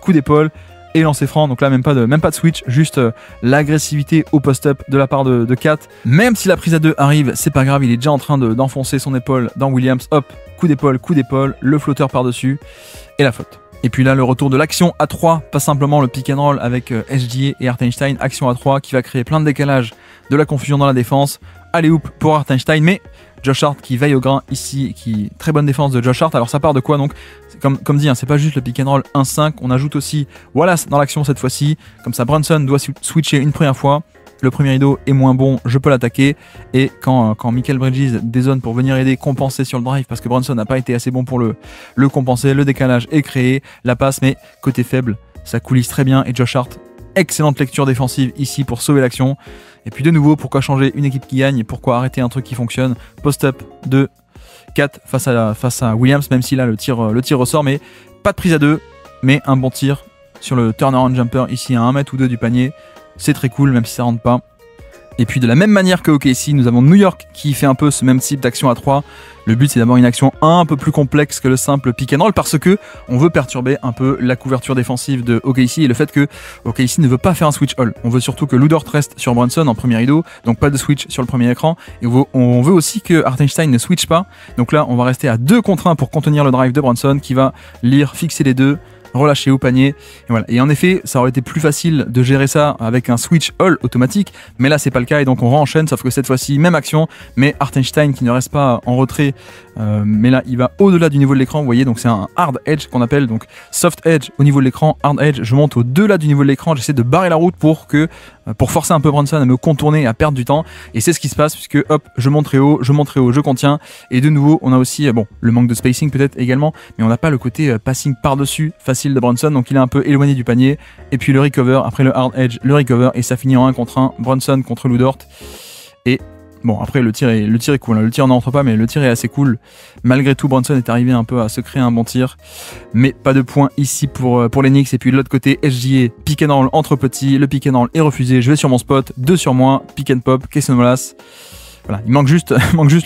et lancer franc. Donc là même pas de switch, juste l'agressivité au post-up de la part de Kat. Même si la prise à 2 arrive, c'est pas grave, il est déjà en train d'enfoncer son épaule dans Williams. Hop, coup d'épaule, le flotteur par-dessus et la faute. Et puis là, le retour de l'action à 3, pas simplement le pick and roll avec SGA et Hartenstein, action à 3 qui va créer plein de décalage, de la confusion dans la défense. Allez hoop pour Hartenstein, mais Josh Hart qui veille au grain ici, très bonne défense de Josh Hart. Alors ça part de quoi donc? Comme dit, c'est pas juste le pick and roll 1-5, on ajoute aussi Wallace dans l'action cette fois-ci. Comme ça, Brunson doit switcher une première fois. Le premier rideau est moins bon, je peux l'attaquer. Et quand Mikal Bridges dézone pour venir aider, compenser sur le drive, parce que Brunson n'a pas été assez bon pour le compenser, le décalage est créé, la passe, mais côté faible, ça coulisse très bien. Et Josh Hart, excellente lecture défensive ici pour sauver l'action. Et puis de nouveau, pourquoi changer une équipe qui gagne? Pourquoi arrêter un truc qui fonctionne? Post-up de 4 face à Williams, même si là le tir ressort, mais pas de prise à 2, mais un bon tir sur le turnaround jumper ici à 1 mètre ou 2 du panier. C'est très cool, même si ça rentre pas. Et puis de la même manière que OKC, nous avons New York qui fait un peu ce même type d'action à 3. Le but c'est d'avoir une action un peu plus complexe que le simple pick and roll, parce que on veut perturber un peu la couverture défensive de OKC et le fait que OKC ne veut pas faire un switch all. On veut surtout que Lou Dort reste sur Brunson en premier rideau, donc pas de switch sur le premier écran. Et on veut aussi que Hartenstein ne switch pas. Donc là on va rester à 2 contre 1 pour contenir le drive de Brunson qui va fixer les deux, relâché au panier, et voilà. Et en effet ça aurait été plus facile de gérer ça avec un switch all automatique, mais là c'est pas le cas et donc on renchaîne, sauf que cette fois-ci même action, mais Hartenstein qui ne reste pas en retrait, mais là il va au-delà du niveau de l'écran, vous voyez, donc c'est un hard edge qu'on appelle, donc soft edge au niveau de l'écran, hard edge, je monte au-delà du niveau de l'écran, j'essaie de barrer la route pour forcer un peu Brunson à me contourner, à perdre du temps, et c'est ce qui se passe puisque hop, je monte très haut, je contiens, et de nouveau on a aussi le manque de spacing peut-être également, mais on n'a pas le côté passing par-dessus facile de Brunson, donc il est un peu éloigné du panier, et puis le recover, après le hard edge, le recover, et ça finit en 1 contre 1, Brunson contre Lou Dort, et bon après le tir est cool, le tir n'entre pas mais le tir est assez cool, malgré tout Brunson est arrivé un peu à se créer un bon tir, mais pas de points ici pour les Knicks, et puis de l'autre côté SGA, pick and roll entre petits, le pick and roll est refusé, je vais sur mon spot, 2 sur moi, pick and pop, Cason Wallace. Voilà, il manque juste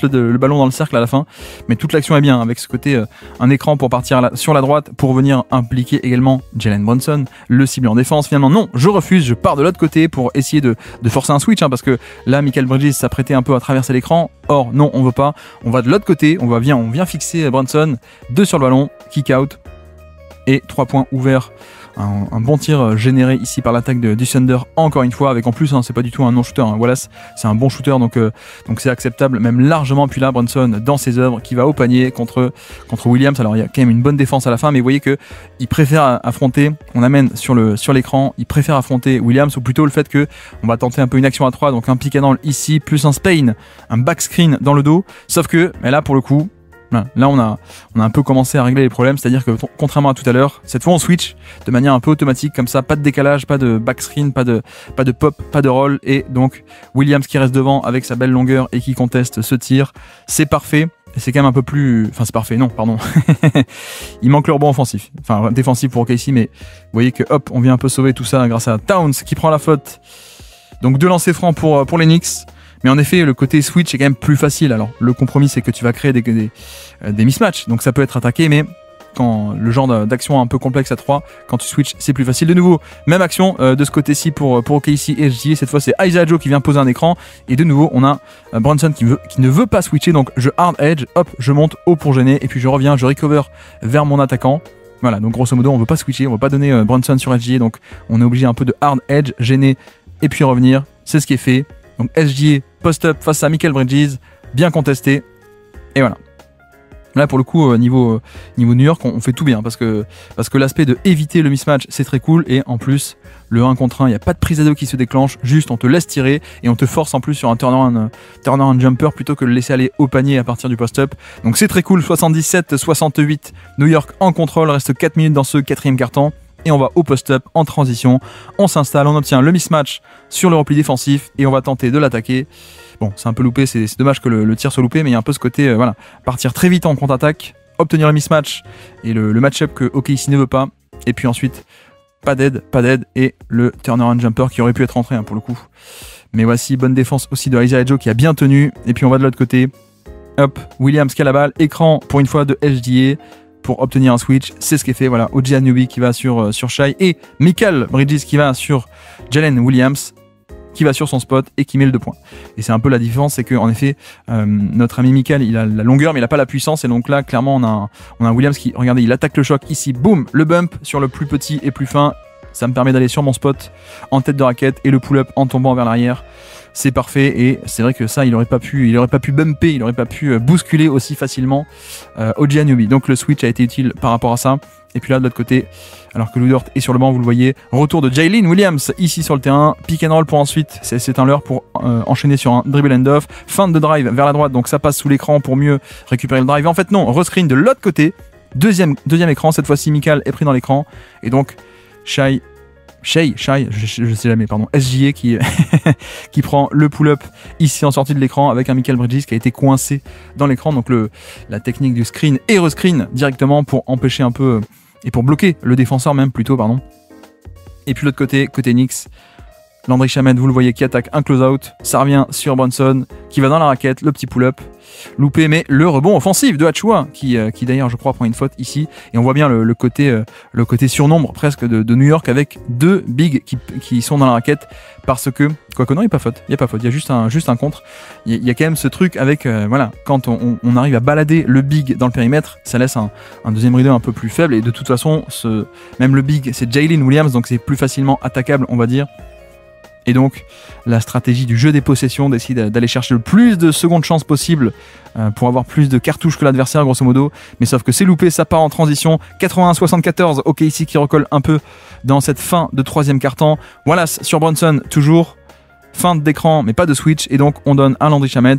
le ballon dans le cercle à la fin, mais toute l'action est bien avec ce côté un écran pour partir sur la droite pour venir impliquer également Jalen Brunson, le cible en défense. Finalement non, je refuse, je pars de l'autre côté pour essayer de forcer un switch, parce que là Mikal Bridges s'apprêtait un peu à traverser l'écran. Or non, on veut pas, on va de l'autre côté, on vient fixer Brunson, 2 sur le ballon, kick out et 3 points ouverts. Un bon tir généré ici par l'attaque du Thunder, encore une fois, avec en plus, c'est pas du tout un non-shooter, Wallace, c'est un bon shooter, donc c'est acceptable, même largement. Puis là, Brunson, dans ses œuvres, qui va au panier contre Williams. Alors il y a quand même une bonne défense à la fin, mais vous voyez que il préfère affronter, on amène sur l'écran, il préfère affronter Williams, ou plutôt le fait que on va tenter un peu une action à 3, donc un pick and roll ici, plus un Spain, un back screen dans le dos, sauf que, mais là pour le coup, là on a un peu commencé à régler les problèmes, c'est-à-dire que contrairement à tout à l'heure, cette fois on switch de manière un peu automatique comme ça, pas de décalage, pas de back screen, pas de pop, pas de roll, et donc Williams qui reste devant avec sa belle longueur et qui conteste ce tir, c'est parfait. Et c'est quand même un peu plus... Enfin c'est parfait, non, pardon. Il manque le rebond offensif, enfin défensif pour OKC, mais vous voyez que hop, on vient un peu sauver tout ça grâce à Towns qui prend la faute. Donc 2 lancers francs pour les Knicks. Mais en effet, le côté switch est quand même plus facile. Alors, le compromis, c'est que tu vas créer des mismatchs. Donc, ça peut être attaqué, mais quand le genre d'action un peu complexe à 3, quand tu switches, c'est plus facile. De nouveau, même action de ce côté-ci pour OKC et SGA. Cette fois, c'est Isaiah Joe qui vient poser un écran. Et de nouveau, on a Brunson qui ne veut pas switcher. Donc, je hard edge, hop, je monte haut pour gêner. Et puis, je reviens, je recover vers mon attaquant. Voilà, donc grosso modo, on veut pas switcher, on veut pas donner Brunson sur SGA. Donc, on est obligé un peu de hard edge, gêner et puis revenir. C'est ce qui est fait. Donc, SGA post-up face à Mikal Bridges, bien contesté. Et voilà. Là, pour le coup, niveau New York, on fait tout bien parce que l'aspect de éviter le mismatch, c'est très cool. Et en plus, le 1 contre 1, il n'y a pas de prise à 2 qui se déclenche. Juste, on te laisse tirer et on te force en plus sur un turnaround jumper plutôt que de le laisser aller au panier à partir du post-up. Donc, c'est très cool. 77-68, New York en contrôle. Reste 4 minutes dans ce 4e quart-temps. Et on va au post-up en transition. On s'installe, on obtient le mismatch sur le repli défensif et on va tenter de l'attaquer. Bon, c'est un peu loupé, c'est dommage que le tir soit loupé, mais il y a un peu ce côté, voilà, partir très vite en contre-attaque, obtenir le mismatch et le match-up que OKC ne veut pas. Et puis ensuite, pas d'aide et le turnaround jumper qui aurait pu être rentré pour le coup. Mais voici, bonne défense aussi de Isaiah Joe qui a bien tenu. Et puis on va de l'autre côté. Hop, Williams qui a la balle, écran pour une fois de SGA. Pour obtenir un switch, c'est ce qui est fait. Voilà, OG Anunoby qui va sur Shai et Mikal Bridges qui va sur Jalen Williams, qui va sur son spot et qui met le 2 points. Et c'est un peu la différence, c'est qu'en effet, notre ami Mikal, il a la longueur mais il n'a pas la puissance. Et donc là, clairement, on a un Williams qui, regardez, il attaque le choc ici, boum, le bump sur le plus petit et plus fin. Ça me permet d'aller sur mon spot en tête de raquette et le pull-up en tombant vers l'arrière. C'est parfait et c'est vrai que ça, il aurait pas pu bumper, il aurait pas pu bousculer aussi facilement OG Anunoby. Donc le switch a été utile par rapport à ça. Et puis là, de l'autre côté, alors que Lou Dort est sur le banc, vous le voyez, retour de Jalen Williams ici sur le terrain, pick and roll pour ensuite, c'est un leurre pour enchaîner sur un dribble end-off, fin de drive vers la droite, donc ça passe sous l'écran pour mieux récupérer le drive. Et en fait non, rescreen de l'autre côté, deuxième écran, cette fois-ci Mikal est pris dans l'écran, et donc Shai, je sais jamais, pardon, SGA qui prend le pull-up ici en sortie de l'écran avec un Mikal Bridges qui a été coincé dans l'écran. Donc la technique du screen et rescreen directement pour empêcher un peu et pour bloquer le défenseur même plutôt, pardon. Et puis l'autre côté Knicks, Landry Shamet, vous le voyez, qui attaque un close-out. Ça revient sur Brunson, qui va dans la raquette, le petit pull-up. Loupé, mais le rebond offensif de Achua, qui d'ailleurs, je crois, prend une faute ici. Et on voit bien le côté surnombre presque de New York avec deux bigs qui sont dans la raquette. Parce que, quoique non, il n'y a pas faute. Il y a juste un contre. Il y a quand même ce truc avec, voilà, quand on arrive à balader le big dans le périmètre, ça laisse un deuxième rideau un peu plus faible. Et de toute façon, même le big, c'est Jalen Williams, donc c'est plus facilement attaquable, on va dire. Et donc, la stratégie du jeu des possessions décide d'aller chercher le plus de secondes chances possible pour avoir plus de cartouches que l'adversaire, grosso modo. Mais sauf que c'est loupé, ça part en transition. 81-74, OKC qui recolle un peu dans cette fin de troisième quart-temps. Wallace sur Brunson, toujours. Fin d'écran, mais pas de switch. Et donc, on donne un Landry Shamet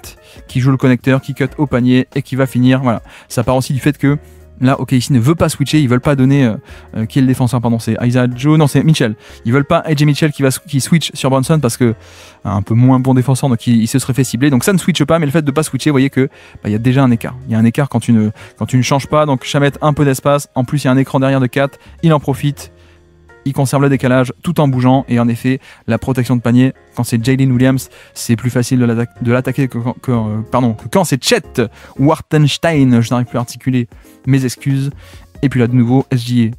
qui joue le connecteur, qui cut au panier et qui va finir. Voilà. Ça part aussi du fait que là, OKC ne veut pas switcher, ils veulent pas donner qui est le défenseur, pardon, c'est Isaiah Joe, non c'est Mitchell. Ils veulent pas AJ Mitchell qui switch sur Brunson parce que un peu moins bon défenseur, donc il se serait fait cibler. Donc ça ne switche pas, mais le fait de pas switcher, vous voyez que il y a déjà un écart. Il y a un écart quand tu ne changes pas. Donc Shamet un peu d'espace. En plus, il y a un écran derrière de 4. Il en profite. Il conserve le décalage tout en bougeant et en effet la protection de panier quand c'est Jalen Williams c'est plus facile de l'attaquer que quand c'est Chet Wartenstein, je n'arrive plus à articuler mes excuses. Et puis là de nouveau SGA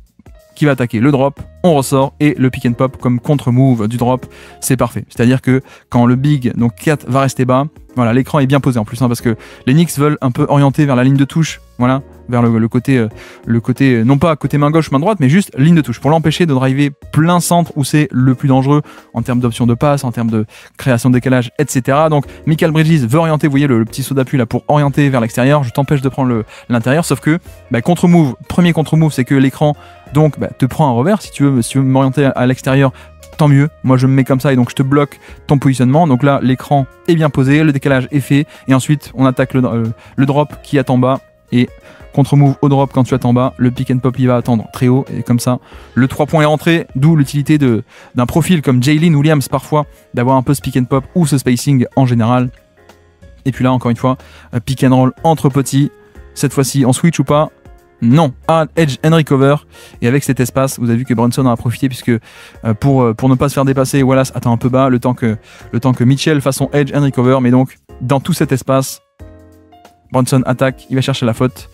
qui va attaquer le drop, on ressort et le pick and pop comme contre-move du drop, c'est parfait. C'est-à-dire que quand le big, donc 4 va rester bas, voilà, l'écran est bien posé en plus parce que les Knicks veulent un peu orienter vers la ligne de touche, voilà, vers le côté, non pas côté main gauche, main droite, mais juste ligne de touche pour l'empêcher de driver plein centre où c'est le plus dangereux en termes d'options de passe, en termes de création de décalage, etc. Donc Mikal Bridges veut orienter, vous voyez le petit saut d'appui là pour orienter vers l'extérieur, je t'empêche de prendre l'intérieur, sauf que contre-move, premier contre-move, c'est que l'écran donc te prend un revers. Si tu veux m'orienter à l'extérieur, tant mieux, moi je me mets comme ça et donc je te bloque ton positionnement. Donc là l'écran est bien posé, le décalage est fait et ensuite on attaque le drop qui attend bas et contre-move au drop quand tu attends bas, le pick and pop il va attendre très haut et comme ça le 3 points est rentré, d'où l'utilité d'un profil comme Jalen Williams parfois d'avoir un peu ce pick and pop ou ce spacing en général. Et puis là encore une fois pick and roll entre petits, cette fois-ci en switch ou pas. Non, hard edge and recover. Et avec cet espace, vous avez vu que Brunson en a profité puisque pour ne pas se faire dépasser, Wallace attend un peu bas le temps que Mitchell fasse son edge and recover. Mais donc, dans tout cet espace, Brunson attaque, il va chercher la faute.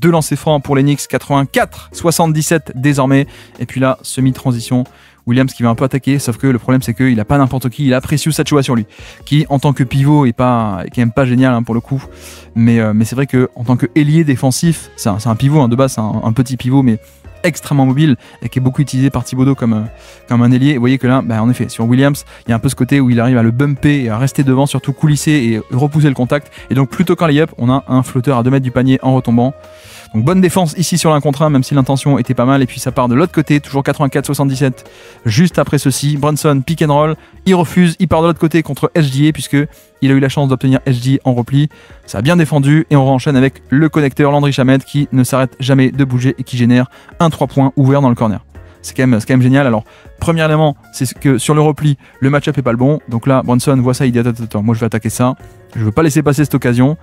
2 lancers francs pour les Knicks, 84-77 désormais. Et puis là, semi-transition, Williams qui va un peu attaquer, sauf que le problème c'est qu'il n'a pas n'importe qui, il a Precious Achiuwa sur lui, qui en tant que pivot est quand même pas génial hein, pour le coup, mais c'est vrai qu'en tant que ailier défensif, c'est un pivot hein, de base, c'est un petit pivot mais extrêmement mobile et qui est beaucoup utilisé par Thibodeau comme un ailier. Et vous voyez que là, en effet, sur Williams, il y a un peu ce côté où il arrive à le bumper et à rester devant, surtout coulisser et repousser le contact. Et donc plutôt qu'un lay-up, on a un flotteur à 2 mètres du panier en retombant. Donc bonne défense ici sur l'1 contre 1, même si l'intention était pas mal. Et puis ça part de l'autre côté, toujours 84-77. Juste après ceci, Brunson, pick and roll, il refuse, il part de l'autre côté contre SGA puisque il a eu la chance d'obtenir SGA en repli. Ça a bien défendu et on enchaîne avec le connecteur Landry Shamet qui ne s'arrête jamais de bouger et qui génère un 3 points ouvert dans le corner. C'est quand même génial. Alors, premier élément, c'est que sur le repli, le match-up est pas le bon. Donc là, Brunson voit ça, il dit attends, moi je vais attaquer ça. Je veux pas laisser passer cette occasion.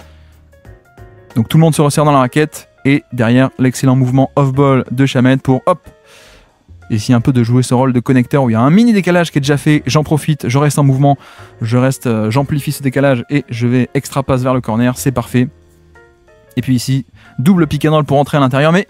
Donc tout le monde se resserre dans la raquette. Et derrière, l'excellent mouvement off-ball de Shamet pour essayer un peu de jouer ce rôle de connecteur où il y a un mini décalage qui est déjà fait. J'en profite, je reste en mouvement, j'amplifie ce décalage et je vais extra passe vers le corner. C'est parfait. Et puis ici, double pick and roll pour entrer à l'intérieur. Mais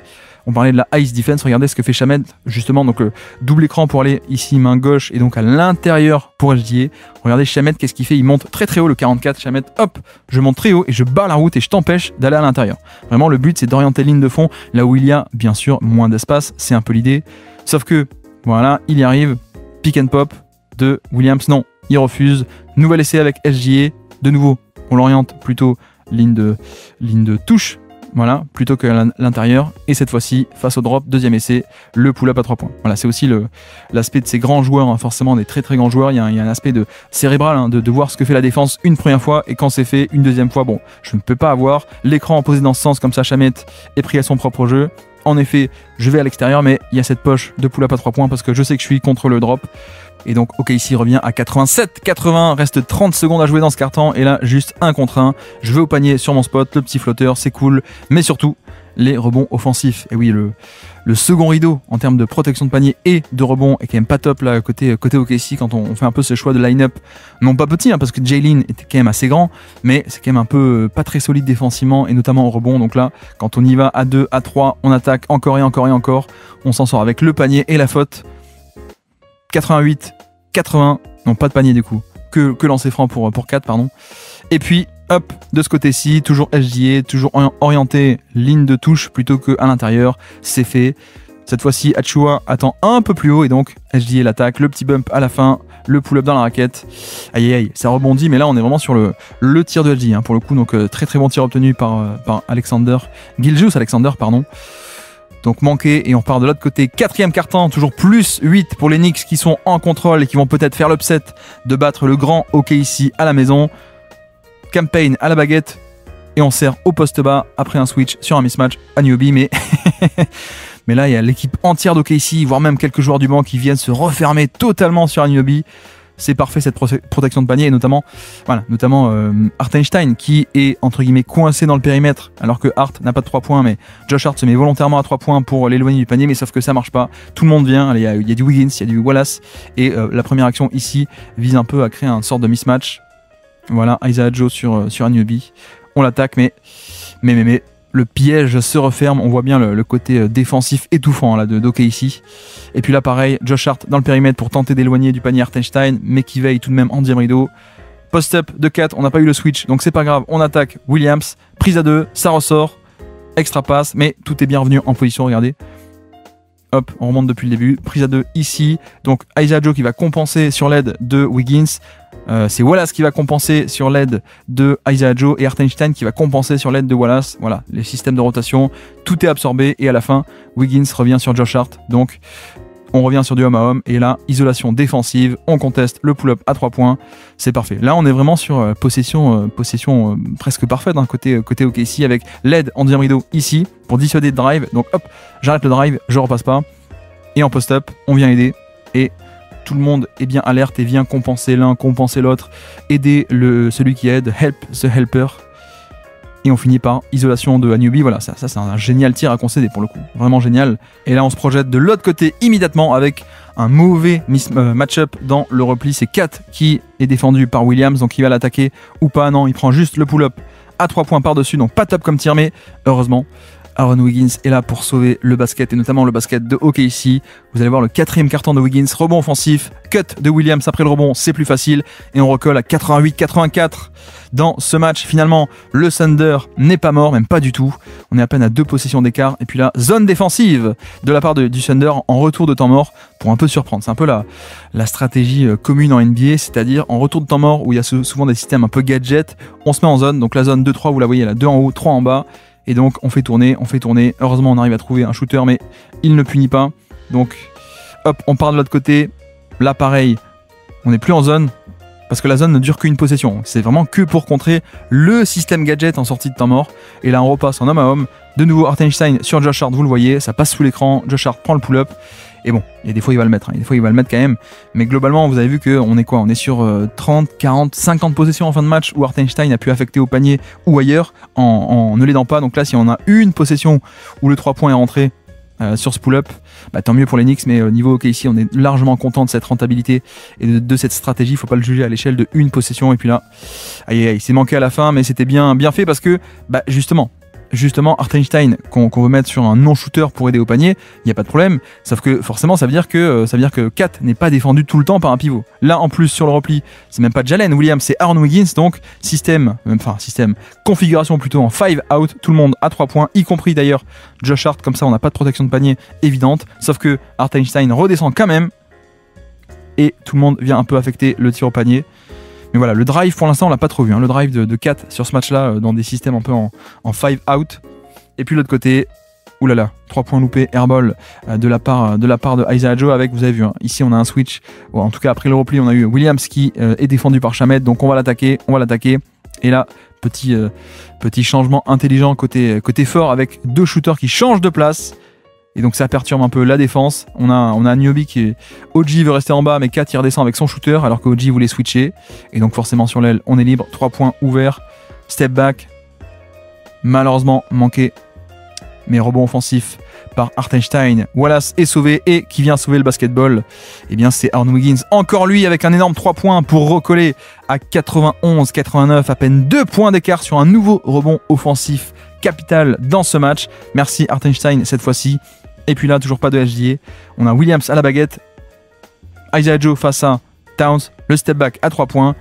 on parlait de la ice defense, regardez ce que fait Shamet justement, donc double écran pour aller ici main gauche et donc à l'intérieur pour SGA. Regardez Shamet, qu'est-ce qu'il fait? Il monte très très haut le 44, Shamet, hop, je monte très haut et je barre la route et je t'empêche d'aller à l'intérieur. Vraiment le but c'est d'orienter ligne de fond là où il y a bien sûr moins d'espace, c'est un peu l'idée. Sauf que voilà, il y arrive, pick and pop de Williams, non, il refuse, nouvel essai avec SGA, de nouveau on l'oriente plutôt ligne de touche. Voilà, plutôt que l'intérieur. Et cette fois-ci, face au drop, deuxième essai, le pull-up à 3 points. Voilà, c'est aussi l'aspect de ces grands joueurs, hein, forcément des très très grands joueurs. Il y a un aspect de cérébral, hein, de voir ce que fait la défense une première fois et quand c'est fait une deuxième fois. Bon, je ne peux pas avoir l'écran posé dans ce sens comme ça, Shamet est pris à son propre jeu. En effet, je vais à l'extérieur, mais il y a cette poche de pull-up à 3 points parce que je sais que je suis contre le drop. Et donc OKC revient à 87-80, reste 30 secondes à jouer dans ce quart-temps et là juste 1 contre 1, je vais au panier sur mon spot, le petit flotteur, c'est cool, mais surtout les rebonds offensifs. Et oui, le second rideau en termes de protection de panier et de rebond est quand même pas top là côté OKC quand on fait un peu ce choix de line-up, non pas petit hein, parce que Jalen était quand même assez grand, mais c'est quand même un peu pas très solide défensivement et notamment au rebond. Donc là, quand on y va à 2, à 3, on attaque encore et encore et encore, on s'en sort avec le panier et la faute. 88, 80, non pas de panier du coup, que lancer franc pour 4 pardon. Et puis hop, de ce côté-ci, toujours SGA, toujours orienté ligne de touche plutôt qu'à l'intérieur, c'est fait. Cette fois-ci, Achiuwa attend un peu plus haut et donc SGA l'attaque, le petit bump à la fin, le pull-up dans la raquette. Aïe aïe, ça rebondit, mais là on est vraiment sur le tir de SGA hein, pour le coup, donc très très bon tir obtenu par Gilgeous Alexander, pardon. Donc manqué et on part de l'autre côté, 4e quart-temps, toujours plus 8 pour les Knicks qui sont en contrôle et qui vont peut-être faire l'upset de battre le grand OKC à la maison. Campaign à la baguette et on sert au poste bas après un switch sur un mismatch à Niobe, mais mais là il y a l'équipe entière d'OKC, voire même quelques joueurs du banc qui viennent se refermer totalement sur Niobe. C'est parfait cette protection de panier et notamment Hartenstein qui est entre guillemets coincé dans le périmètre alors que Hart n'a pas de 3 points, mais Josh Hart se met volontairement à 3 points pour l'éloigner du panier, mais sauf que ça marche pas, tout le monde vient, il y a du Wiggins, il y a du Wallace et la première action ici vise un peu à créer une sorte de mismatch. Voilà, Isaiah Joe sur Anunoby, on l'attaque mais le piège se referme, on voit bien le côté défensif étouffant là, d'OKC. Et puis là pareil, Josh Hart dans le périmètre pour tenter d'éloigner du panier Hartenstein, mais qui veille tout de même en deuxième rideau. Post-up de 4, on n'a pas eu le switch, donc c'est pas grave, on attaque Williams, prise à 2, ça ressort, extra passe, mais tout est bien revenu en position, regardez. Hop, on remonte depuis le début, prise à 2 ici, donc Isaiah Joe qui va compenser sur l'aide de Wiggins. C'est Wallace qui va compenser sur l'aide de Isaiah Joe et Hartenstein qui va compenser sur l'aide de Wallace. Voilà, les systèmes de rotation, tout est absorbé et à la fin, Wiggins revient sur Josh Hart. Donc, on revient sur du homme à homme et là, isolation défensive, on conteste le pull-up à 3 points. C'est parfait. Là, on est vraiment sur possession presque parfaite d'un côté OKC avec l'aide en deuxième rideau ici pour dissuader de drive. Donc, hop, j'arrête le drive, je repasse pas. Et en post-up, on vient aider et tout le monde est bien alerte et vient compenser l'un, compenser l'autre, aider celui qui aide, help the helper. Et on finit par isolation de Anunoby. Voilà, ça c'est un génial tir à concéder pour le coup, vraiment génial. Et là on se projette de l'autre côté immédiatement avec un mauvais match-up dans le repli. C'est Kat qui est défendu par Williams, donc il va l'attaquer ou pas. Non, il prend juste le pull-up à 3 points par-dessus, donc pas top comme tir, mais heureusement Aaron Wiggins est là pour sauver le basket et notamment le basket de OKC. Vous allez voir le 4e carton de Wiggins, rebond offensif, cut de Williams après le rebond, c'est plus facile et on recolle à 88-84 dans ce match. Finalement, le Thunder n'est pas mort, même pas du tout. On est à peine à 2 possessions d'écart et puis là, zone défensive de la part du Thunder en retour de temps mort pour un peu surprendre. C'est un peu la stratégie commune en NBA, c'est-à-dire en retour de temps mort où il y a souvent des systèmes un peu gadget, on se met en zone, donc la zone 2-3, vous la voyez là, 2 en haut, 3 en bas. Et donc on fait tourner. Heureusement on arrive à trouver un shooter mais il ne punit pas. Donc hop, on part de l'autre côté. Là pareil, on n'est plus en zone parce que la zone ne dure qu'une possession. C'est vraiment que pour contrer le système gadget en sortie de temps mort. Et là on repasse en homme à homme. De nouveau Hartenstein sur Josh Hart, vous le voyez, ça passe sous l'écran. Josh Hart prend le pull-up. Et bon, il y a des fois il va le mettre, hein. Il y a des fois il va le mettre quand même. Mais globalement, vous avez vu qu'on est quoi? On est sur 30, 40, 50 possessions en fin de match où Hartenstein a pu affecter au panier ou ailleurs en ne l'aidant pas. Donc là, si on a une possession où le 3 points est rentré sur ce pull-up, bah, tant mieux pour les Knicks. Mais au niveau OKC, on est largement content de cette rentabilité et de cette stratégie. Il faut pas le juger à l'échelle de une possession. Et puis là, il s'est manqué à la fin, mais c'était bien fait parce que bah, justement Hartenstein qu'on veut mettre sur un non-shooter pour aider au panier, il n'y a pas de problème, sauf que forcément ça veut dire que Kat n'est pas défendu tout le temps par un pivot. Là en plus sur le repli, c'est même pas Jalen Williams, c'est Aaron Wiggins, donc configuration plutôt en 5 out, tout le monde à 3 points, y compris d'ailleurs Josh Hart, comme ça on n'a pas de protection de panier évidente, sauf que Hartenstein redescend quand même et tout le monde vient un peu affecter le tir au panier. Mais voilà, le drive pour l'instant on l'a pas trop vu, hein. Le drive de Kat sur ce match là dans des systèmes un peu en 5 out. Et puis l'autre côté, oulala, 3 points loupés, airball de la part de Isaiah Joe avec, vous avez vu, hein, ici on a un switch, en tout cas après le repli on a eu Williams qui est défendu par Shamet, donc on va l'attaquer. Et là, petit changement intelligent côté fort avec 2 shooters qui changent de place. Et donc ça perturbe un peu la défense. On a Niobi qui est... OG veut rester en bas, mais Kat il redescend avec son shooter alors que OG voulait switcher. Et donc forcément sur l'aile, on est libre. 3 points ouverts. Step back. Malheureusement manqué. Mais rebond offensif par Hartenstein. Wallace est sauvé et qui vient sauver le basketball, eh bien c'est Aaron Wiggins. Encore lui avec un énorme 3 points pour recoller à 91-89. À peine 2 points d'écart sur un nouveau rebond offensif capital dans ce match. Merci Hartenstein cette fois-ci. Et puis là, toujours pas de HDA. On a Williams à la baguette. Isaiah Joe face à Towns. Le step back à 3 points.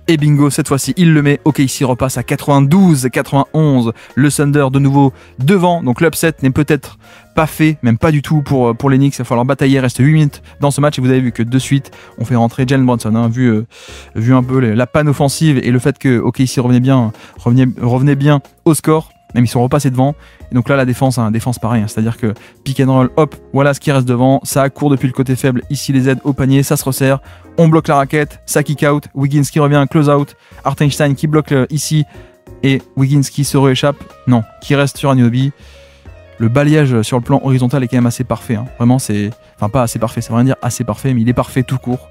Et bingo, cette fois-ci, il le met. OKC repasse à 92-91. Le Thunder de nouveau devant. Donc l'upset n'est peut-être pas fait, même pas du tout pour les Knicks. Il va falloir batailler. Il reste 8 minutes dans ce match. Et vous avez vu que de suite, on fait rentrer Jalen Brunson. Hein, vu un peu la panne offensive et le fait que OKC revenait bien au score. Même ils sont repassés devant. Et donc là, la défense pareil. Hein, c'est-à-dire que pick and roll, hop, voilà ce qui reste devant. Ça court depuis le côté faible. Ici, les aides au panier, ça se resserre. On bloque la raquette. Ça kick out. Wiggins qui revient, close out. Hartenstein qui bloque ici. Et Wiggins qui se rééchappe. Non, qui reste sur Anunoby. Le balayage sur le plan horizontal est quand même assez parfait. Hein. Vraiment, c'est... Enfin, pas assez parfait, ça veut rien dire assez parfait, mais il est parfait tout court.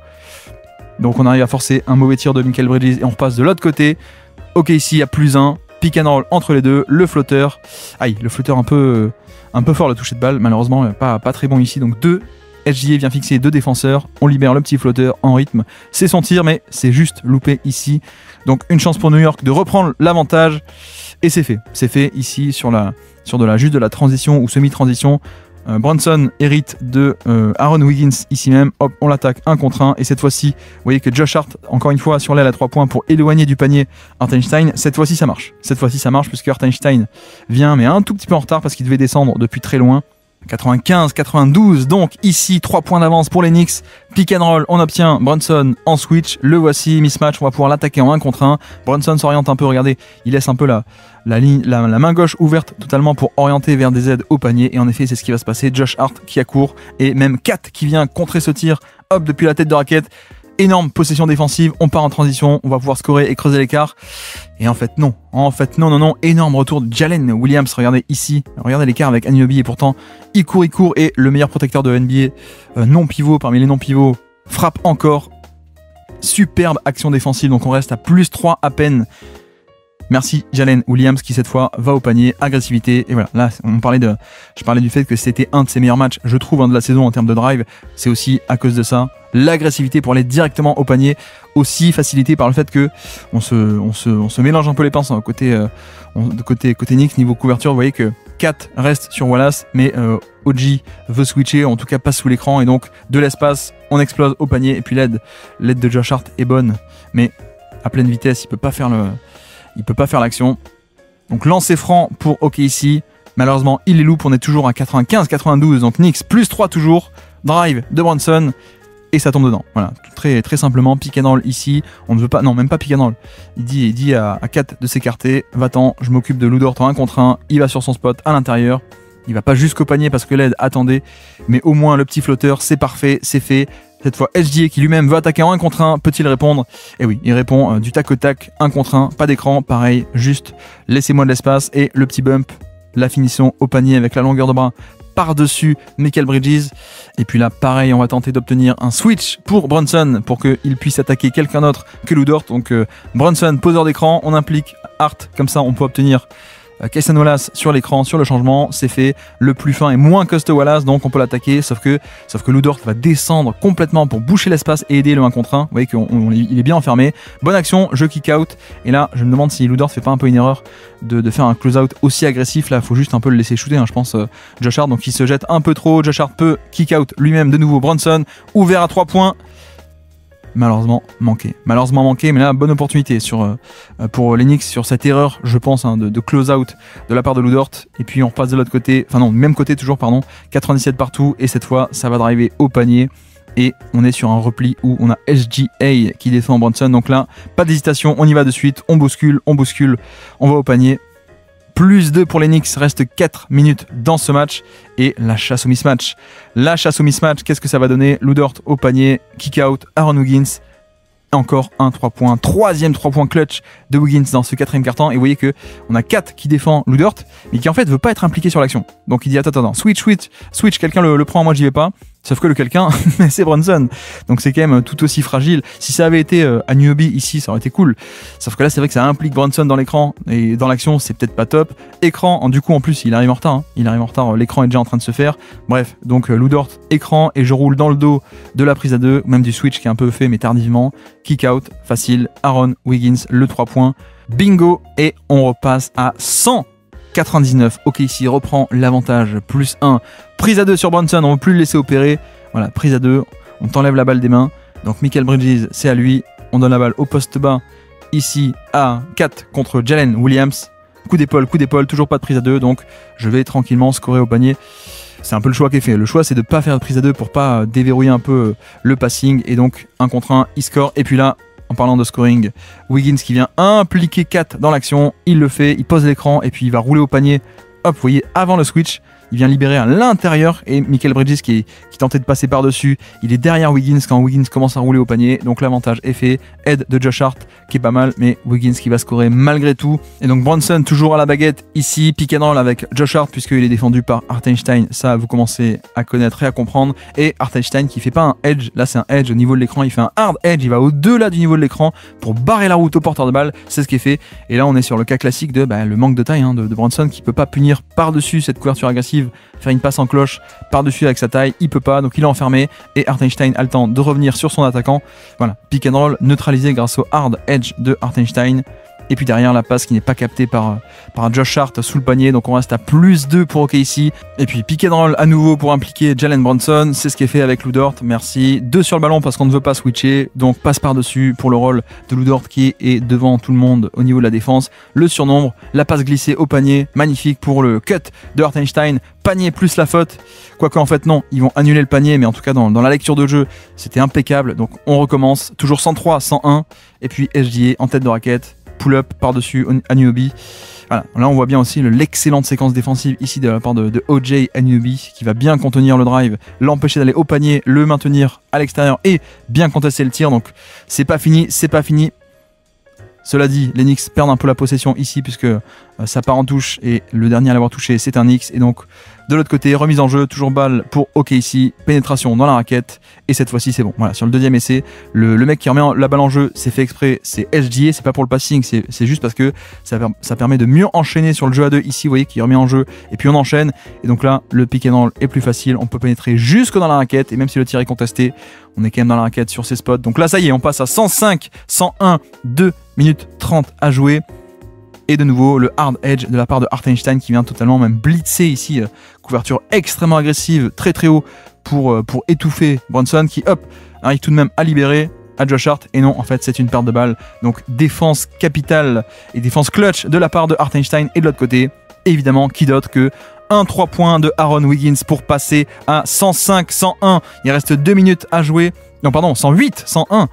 Donc on arrive à forcer un mauvais tir de Mikal Bridges et on repasse de l'autre côté. OKC à +1. Pick and roll entre les deux, le flotteur. Aïe, le flotteur un peu fort le toucher de balle, malheureusement pas très bon ici. Donc 2 SGA vient fixer 2 défenseurs, on libère le petit flotteur en rythme. C'est son tir, mais c'est juste loupé ici. Donc une chance pour New York de reprendre l'avantage. Et c'est fait. C'est fait ici sur juste de la transition ou semi-transition. Brunson hérite de Aaron Wiggins ici même. Hop, on l'attaque 1 contre 1. Et cette fois-ci, vous voyez que Josh Hart, encore une fois, sur l'aile à 3 points pour éloigner du panier Hartenstein. Cette fois-ci, ça marche. Puisque Hartenstein vient, mais un tout petit peu en retard parce qu'il devait descendre depuis très loin. 95-92, donc ici 3 points d'avance pour les Knicks. Pick and roll, on obtient Brunson en switch. Le voici, mismatch, on va pouvoir l'attaquer en 1 contre 1. Brunson s'oriente un peu, regardez, il laisse un peu la main gauche ouverte totalement pour orienter vers des aides au panier. Et en effet, c'est ce qui va se passer. Josh Hart qui accourt et même Kat qui vient contrer ce tir. Hop, depuis la tête de raquette. Énorme possession défensive, on part en transition, on va pouvoir scorer et creuser l'écart. Et en fait non, énorme retour de Jalen Williams, regardez ici, regardez l'écart avec Anunoby et pourtant il court et le meilleur protecteur de NBA, non pivot parmi les non pivots, frappe encore. Superbe action défensive, donc on reste à +3 à peine. Merci Jalen Williams qui cette fois va au panier, agressivité, et voilà, là je parlais du fait que c'était un de ses meilleurs matchs, je trouve, de la saison en termes de drive, c'est aussi à cause de ça, l'agressivité pour aller directement au panier, aussi facilité par le fait que on se mélange un peu les pinces, hein, côté Knicks, niveau couverture, vous voyez que Kat reste sur Wallace, mais OG veut switcher, en tout cas passe sous l'écran, et donc de l'espace, on explose au panier, et puis l'aide de Josh Hart est bonne, mais à pleine vitesse, il peut pas faire l'action. Donc lancer franc pour OKC, malheureusement il est loupe, on est toujours à 95-92, donc Knicks plus 3 toujours, drive de Brunson, et ça tombe dedans. Voilà, très, très simplement, pick and roll ici, on ne veut pas, non même pas pick and roll, il dit à Kat de s'écarter, va-t'en, je m'occupe de Lou Dort en 1 contre 1, il va sur son spot à l'intérieur, il va pas jusqu'au panier parce que l'aide attendait, mais au moins le petit flotteur, c'est parfait, c'est fait. Cette fois, SGA qui lui-même veut attaquer en 1 contre 1, peut-il répondre? Et oui, il répond du tac au tac, 1 contre 1, pas d'écran, pareil, juste laissez-moi de l'espace, et le petit bump, la finition au panier avec la longueur de bras par-dessus Mikal Bridges. Et puis là, pareil, on va tenter d'obtenir un switch pour Brunson pour qu'il puisse attaquer quelqu'un d'autre que Lou Dort. Donc Brunson, poseur d'écran, on implique Hart, comme ça on peut obtenir Cason Wallace sur l'écran, sur le changement, c'est fait. Le plus fin est moins costaud Wallace, donc on peut l'attaquer, sauf que Lou Dort va descendre complètement pour boucher l'espace et aider le 1 contre 1. Vous voyez qu'il est bien enfermé. Bonne action, je kick out. Et là, je me demande si Lou Dort fait pas un peu une erreur de faire un close-out aussi agressif. Là, il faut juste un peu le laisser shooter, hein, je pense, Josh Hart. Donc il se jette un peu trop. Josh Hart peut kick out lui-même de nouveau. Brunson, ouvert à 3 points. Malheureusement manqué, mais là bonne opportunité pour les Knicks sur cette erreur, je pense, hein, de close out de la part de Lou Dort. Et puis on repasse de l'autre côté, enfin non, même côté toujours, pardon, 97 partout, et cette fois ça va driver au panier, et on est sur un repli où on a SGA qui défend Brunson. Donc là, pas d'hésitation, on y va de suite, on bouscule, on va au panier. Plus 2 pour les Knicks, reste 4 minutes dans ce match, et la chasse au mismatch. Qu'est-ce que ça va donner? Lou Dort au panier, kick out, Aaron Wiggins, encore un 3 points, troisième 3 points clutch de Wiggins dans ce 4e quart-temps, et vous voyez que on a Kat qui défend Lou Dort, mais qui en fait veut pas être impliqué sur l'action. Donc il dit attends, switch, quelqu'un le prend, moi j'y vais pas. Sauf que le quelqu'un, c'est Brunson. Donc c'est quand même tout aussi fragile. Si ça avait été Anunoby ici, ça aurait été cool. Sauf que là, c'est vrai que ça implique Brunson dans l'écran. Et dans l'action, c'est peut-être pas top. Écran, du coup, en plus, il arrive en retard. Hein. L'écran est déjà en train de se faire. Bref, donc Lou Dort, écran, et je roule dans le dos de la prise à 2, même du switch qui est un peu fait, mais tardivement. Kick out, facile. Aaron Wiggins, le 3 points. Bingo. Et on repasse à 199. OKC reprend l'avantage, plus 1. Prise à 2 sur Brunson, on ne veut plus le laisser opérer. Voilà, prise à 2, on t'enlève la balle des mains. Donc Mikal Bridges, c'est à lui. On donne la balle au poste bas, ici à 4 contre Jalen Williams. Coup d'épaule, toujours pas de prise à 2. Donc je vais tranquillement scorer au panier. C'est un peu le choix qui est fait. Le choix, c'est de ne pas faire de prise à 2 pour pas déverrouiller un peu le passing. Et donc 1 contre 1, il score. Et puis là, en parlant de scoring, Wiggins qui vient impliquer Kat dans l'action. Il le fait, il pose l'écran et puis il va rouler au panier. Hop, vous voyez, avant le switch, il vient libérer à l'intérieur, et Mikal Bridges qui tentait de passer par-dessus, il est derrière Wiggins quand Wiggins commence à rouler au panier, donc l'avantage est fait. Aide de Josh Hart qui est pas mal, mais Wiggins qui va scorer malgré tout. Et donc Brunson toujours à la baguette ici, pick and roll avec Josh Hart puisqu'il est défendu par Hartenstein, ça vous commencez à connaître et à comprendre. Et Hartenstein qui fait pas un edge, là c'est un edge au niveau de l'écran, il fait un hard edge, il va au-delà du niveau de l'écran pour barrer la route au porteur de balle, c'est ce qui est fait. Et là on est sur le cas classique de le manque de taille de Brunson qui peut pas punir par-dessus cette couverture agressive, faire une passe en cloche par-dessus avec sa taille, il peut pas, donc il est enfermé, et Hartenstein a le temps de revenir sur son attaquant. Voilà, pick and roll neutralisé grâce au hard edge de Hartenstein. Et puis derrière la passe qui n'est pas captée par Josh Hart sous le panier, donc on reste à plus 2 pour OKC. Et puis pick and roll à nouveau pour impliquer Jalen Brunson, c'est ce qui est fait avec Lou Dort, merci. 2 sur le ballon parce qu'on ne veut pas switcher, donc passe par-dessus pour le rôle de Lou Dort qui est devant tout le monde au niveau de la défense. Le surnombre, la passe glissée au panier, magnifique pour le cut de Hartenstein, panier plus la faute. Quoique en fait non, ils vont annuler le panier, mais en tout cas dans la lecture de jeu, c'était impeccable. Donc on recommence, toujours 103, 101, et puis SGA en tête de raquette. Pull-up par-dessus Anunoby. Voilà, là on voit bien aussi l'excellente séquence défensive ici de la part de OJ Anunoby qui va bien contenir le drive, l'empêcher d'aller au panier, le maintenir à l'extérieur et bien contester le tir. Donc c'est pas fini. Cela dit, les Knicks perdent un peu la possession ici puisque ça part en touche et le dernier à l'avoir touché c'est un Knicks. Et donc de l'autre côté, remise en jeu, toujours balle pour OKC, pénétration dans la raquette et cette fois-ci c'est bon. Voilà, sur le deuxième essai, le mec qui remet la balle en jeu, c'est fait exprès, c'est SGA, c'est pas pour le passing, c'est juste parce que ça permet de mieux enchaîner sur le jeu à 2 ici, vous voyez qu'il remet en jeu et puis on enchaîne. Et donc là, le pick and roll est plus facile, on peut pénétrer jusque dans la raquette et même si le tir est contesté, on est quand même dans la raquette sur ces spots. Donc là ça y est, on passe à 105, 101, 2 minutes 30 à jouer. Et de nouveau, le hard edge de la part de Hartenstein qui vient totalement même blitzer ici. Couverture extrêmement agressive, très très haut pour étouffer Brunson qui, hop, arrive tout de même à libérer à Josh Hart. Et non, en fait, c'est une perte de balle. Donc, défense capitale et défense clutch de la part de Hartenstein. Et de l'autre côté, évidemment, qui d'autre que un 3 points de Aaron Wiggins pour passer à 105-101. Il reste 2 minutes à jouer. Non, pardon, 108-101.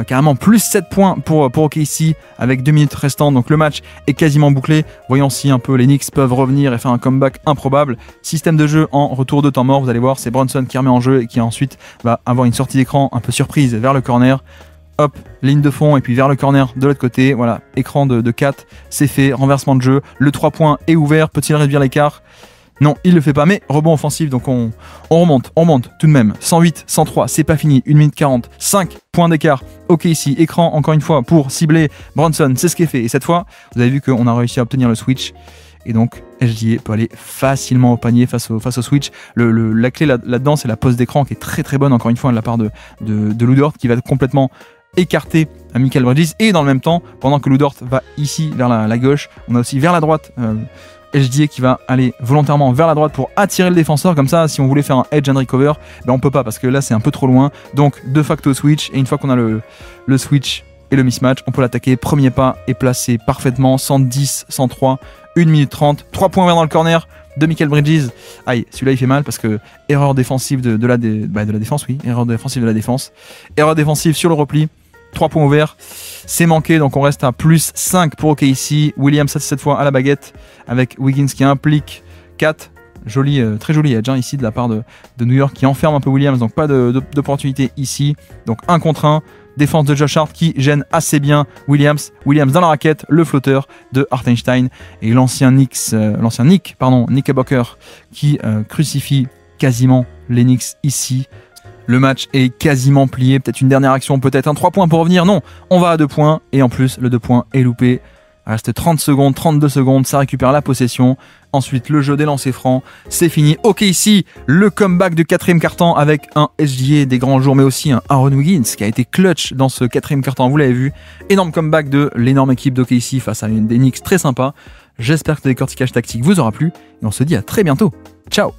Carrément plus 7 points pour OKC avec 2 minutes restantes. Donc le match est quasiment bouclé. Voyons si un peu les Knicks peuvent revenir et faire un comeback improbable. Système de jeu en retour de temps mort. Vous allez voir, c'est Brunson qui remet en jeu et qui ensuite va avoir une sortie d'écran un peu surprise vers le corner. Hop, ligne de fond et puis vers le corner de l'autre côté. Voilà, écran de 4, c'est fait, renversement de jeu. Le 3 points est ouvert, peut-il réduire l'écart ? Non, il le fait pas, mais rebond offensif, donc on remonte tout de même. 108, 103, c'est pas fini, 1 minute 40, 5 points d'écart. Ok, ici, écran encore une fois pour cibler Brunson, c'est ce qui est fait. Et cette fois, vous avez vu qu'on a réussi à obtenir le switch. Et donc, SGA peut aller facilement au panier face au switch. La clé là-dedans, c'est la pose d'écran qui est très très bonne, encore une fois, de la part de Lou Dort, qui va complètement écarté à Mikal Bridges. Et dans le même temps, pendant que Lou Dort va ici vers la gauche, on a aussi vers la droite SGA qui va aller volontairement vers la droite pour attirer le défenseur. Comme ça, si on voulait faire un edge and recover, ben on peut pas parce que là c'est un peu trop loin. Donc de facto switch, et une fois qu'on a le switch et le mismatch, on peut l'attaquer. Premier pas est placé parfaitement, 110, 103, 1 minute 30, 3 points verts dans le corner de Mikal Bridges. Aïe, celui-là il fait mal parce que erreur défensive de la défense, oui, erreur défensive de la défense. Erreur défensive sur le repli. 3 points ouverts, c'est manqué, donc on reste à plus 5 pour OKC. Williams cette fois à la baguette avec Wiggins qui implique 4. Joli, très joli edge ici de la part de New York qui enferme un peu Williams, donc pas d'opportunité ici. Donc 1 contre 1, défense de Josh Hart qui gêne assez bien Williams dans la raquette, le flotteur de Hartenstein et l'ancien Nick Knickerbocker qui crucifie quasiment les Knicks ici. Le match est quasiment plié, peut-être une dernière action, peut-être un 3 points pour revenir. Non, on va à 2 points et en plus le 2 points est loupé. Il reste 30 secondes, 32 secondes, ça récupère la possession. Ensuite le jeu des lancers francs, c'est fini. Ok, ici le comeback du 4e quart-temps avec un SGA des grands jours, mais aussi un Aaron Wiggins qui a été clutch dans ce 4e quart-temps, vous l'avez vu. Énorme comeback de l'énorme équipe d'OKC face à une des Knicks très sympa. J'espère que ce décortiquage tactique vous aura plu et on se dit à très bientôt. Ciao.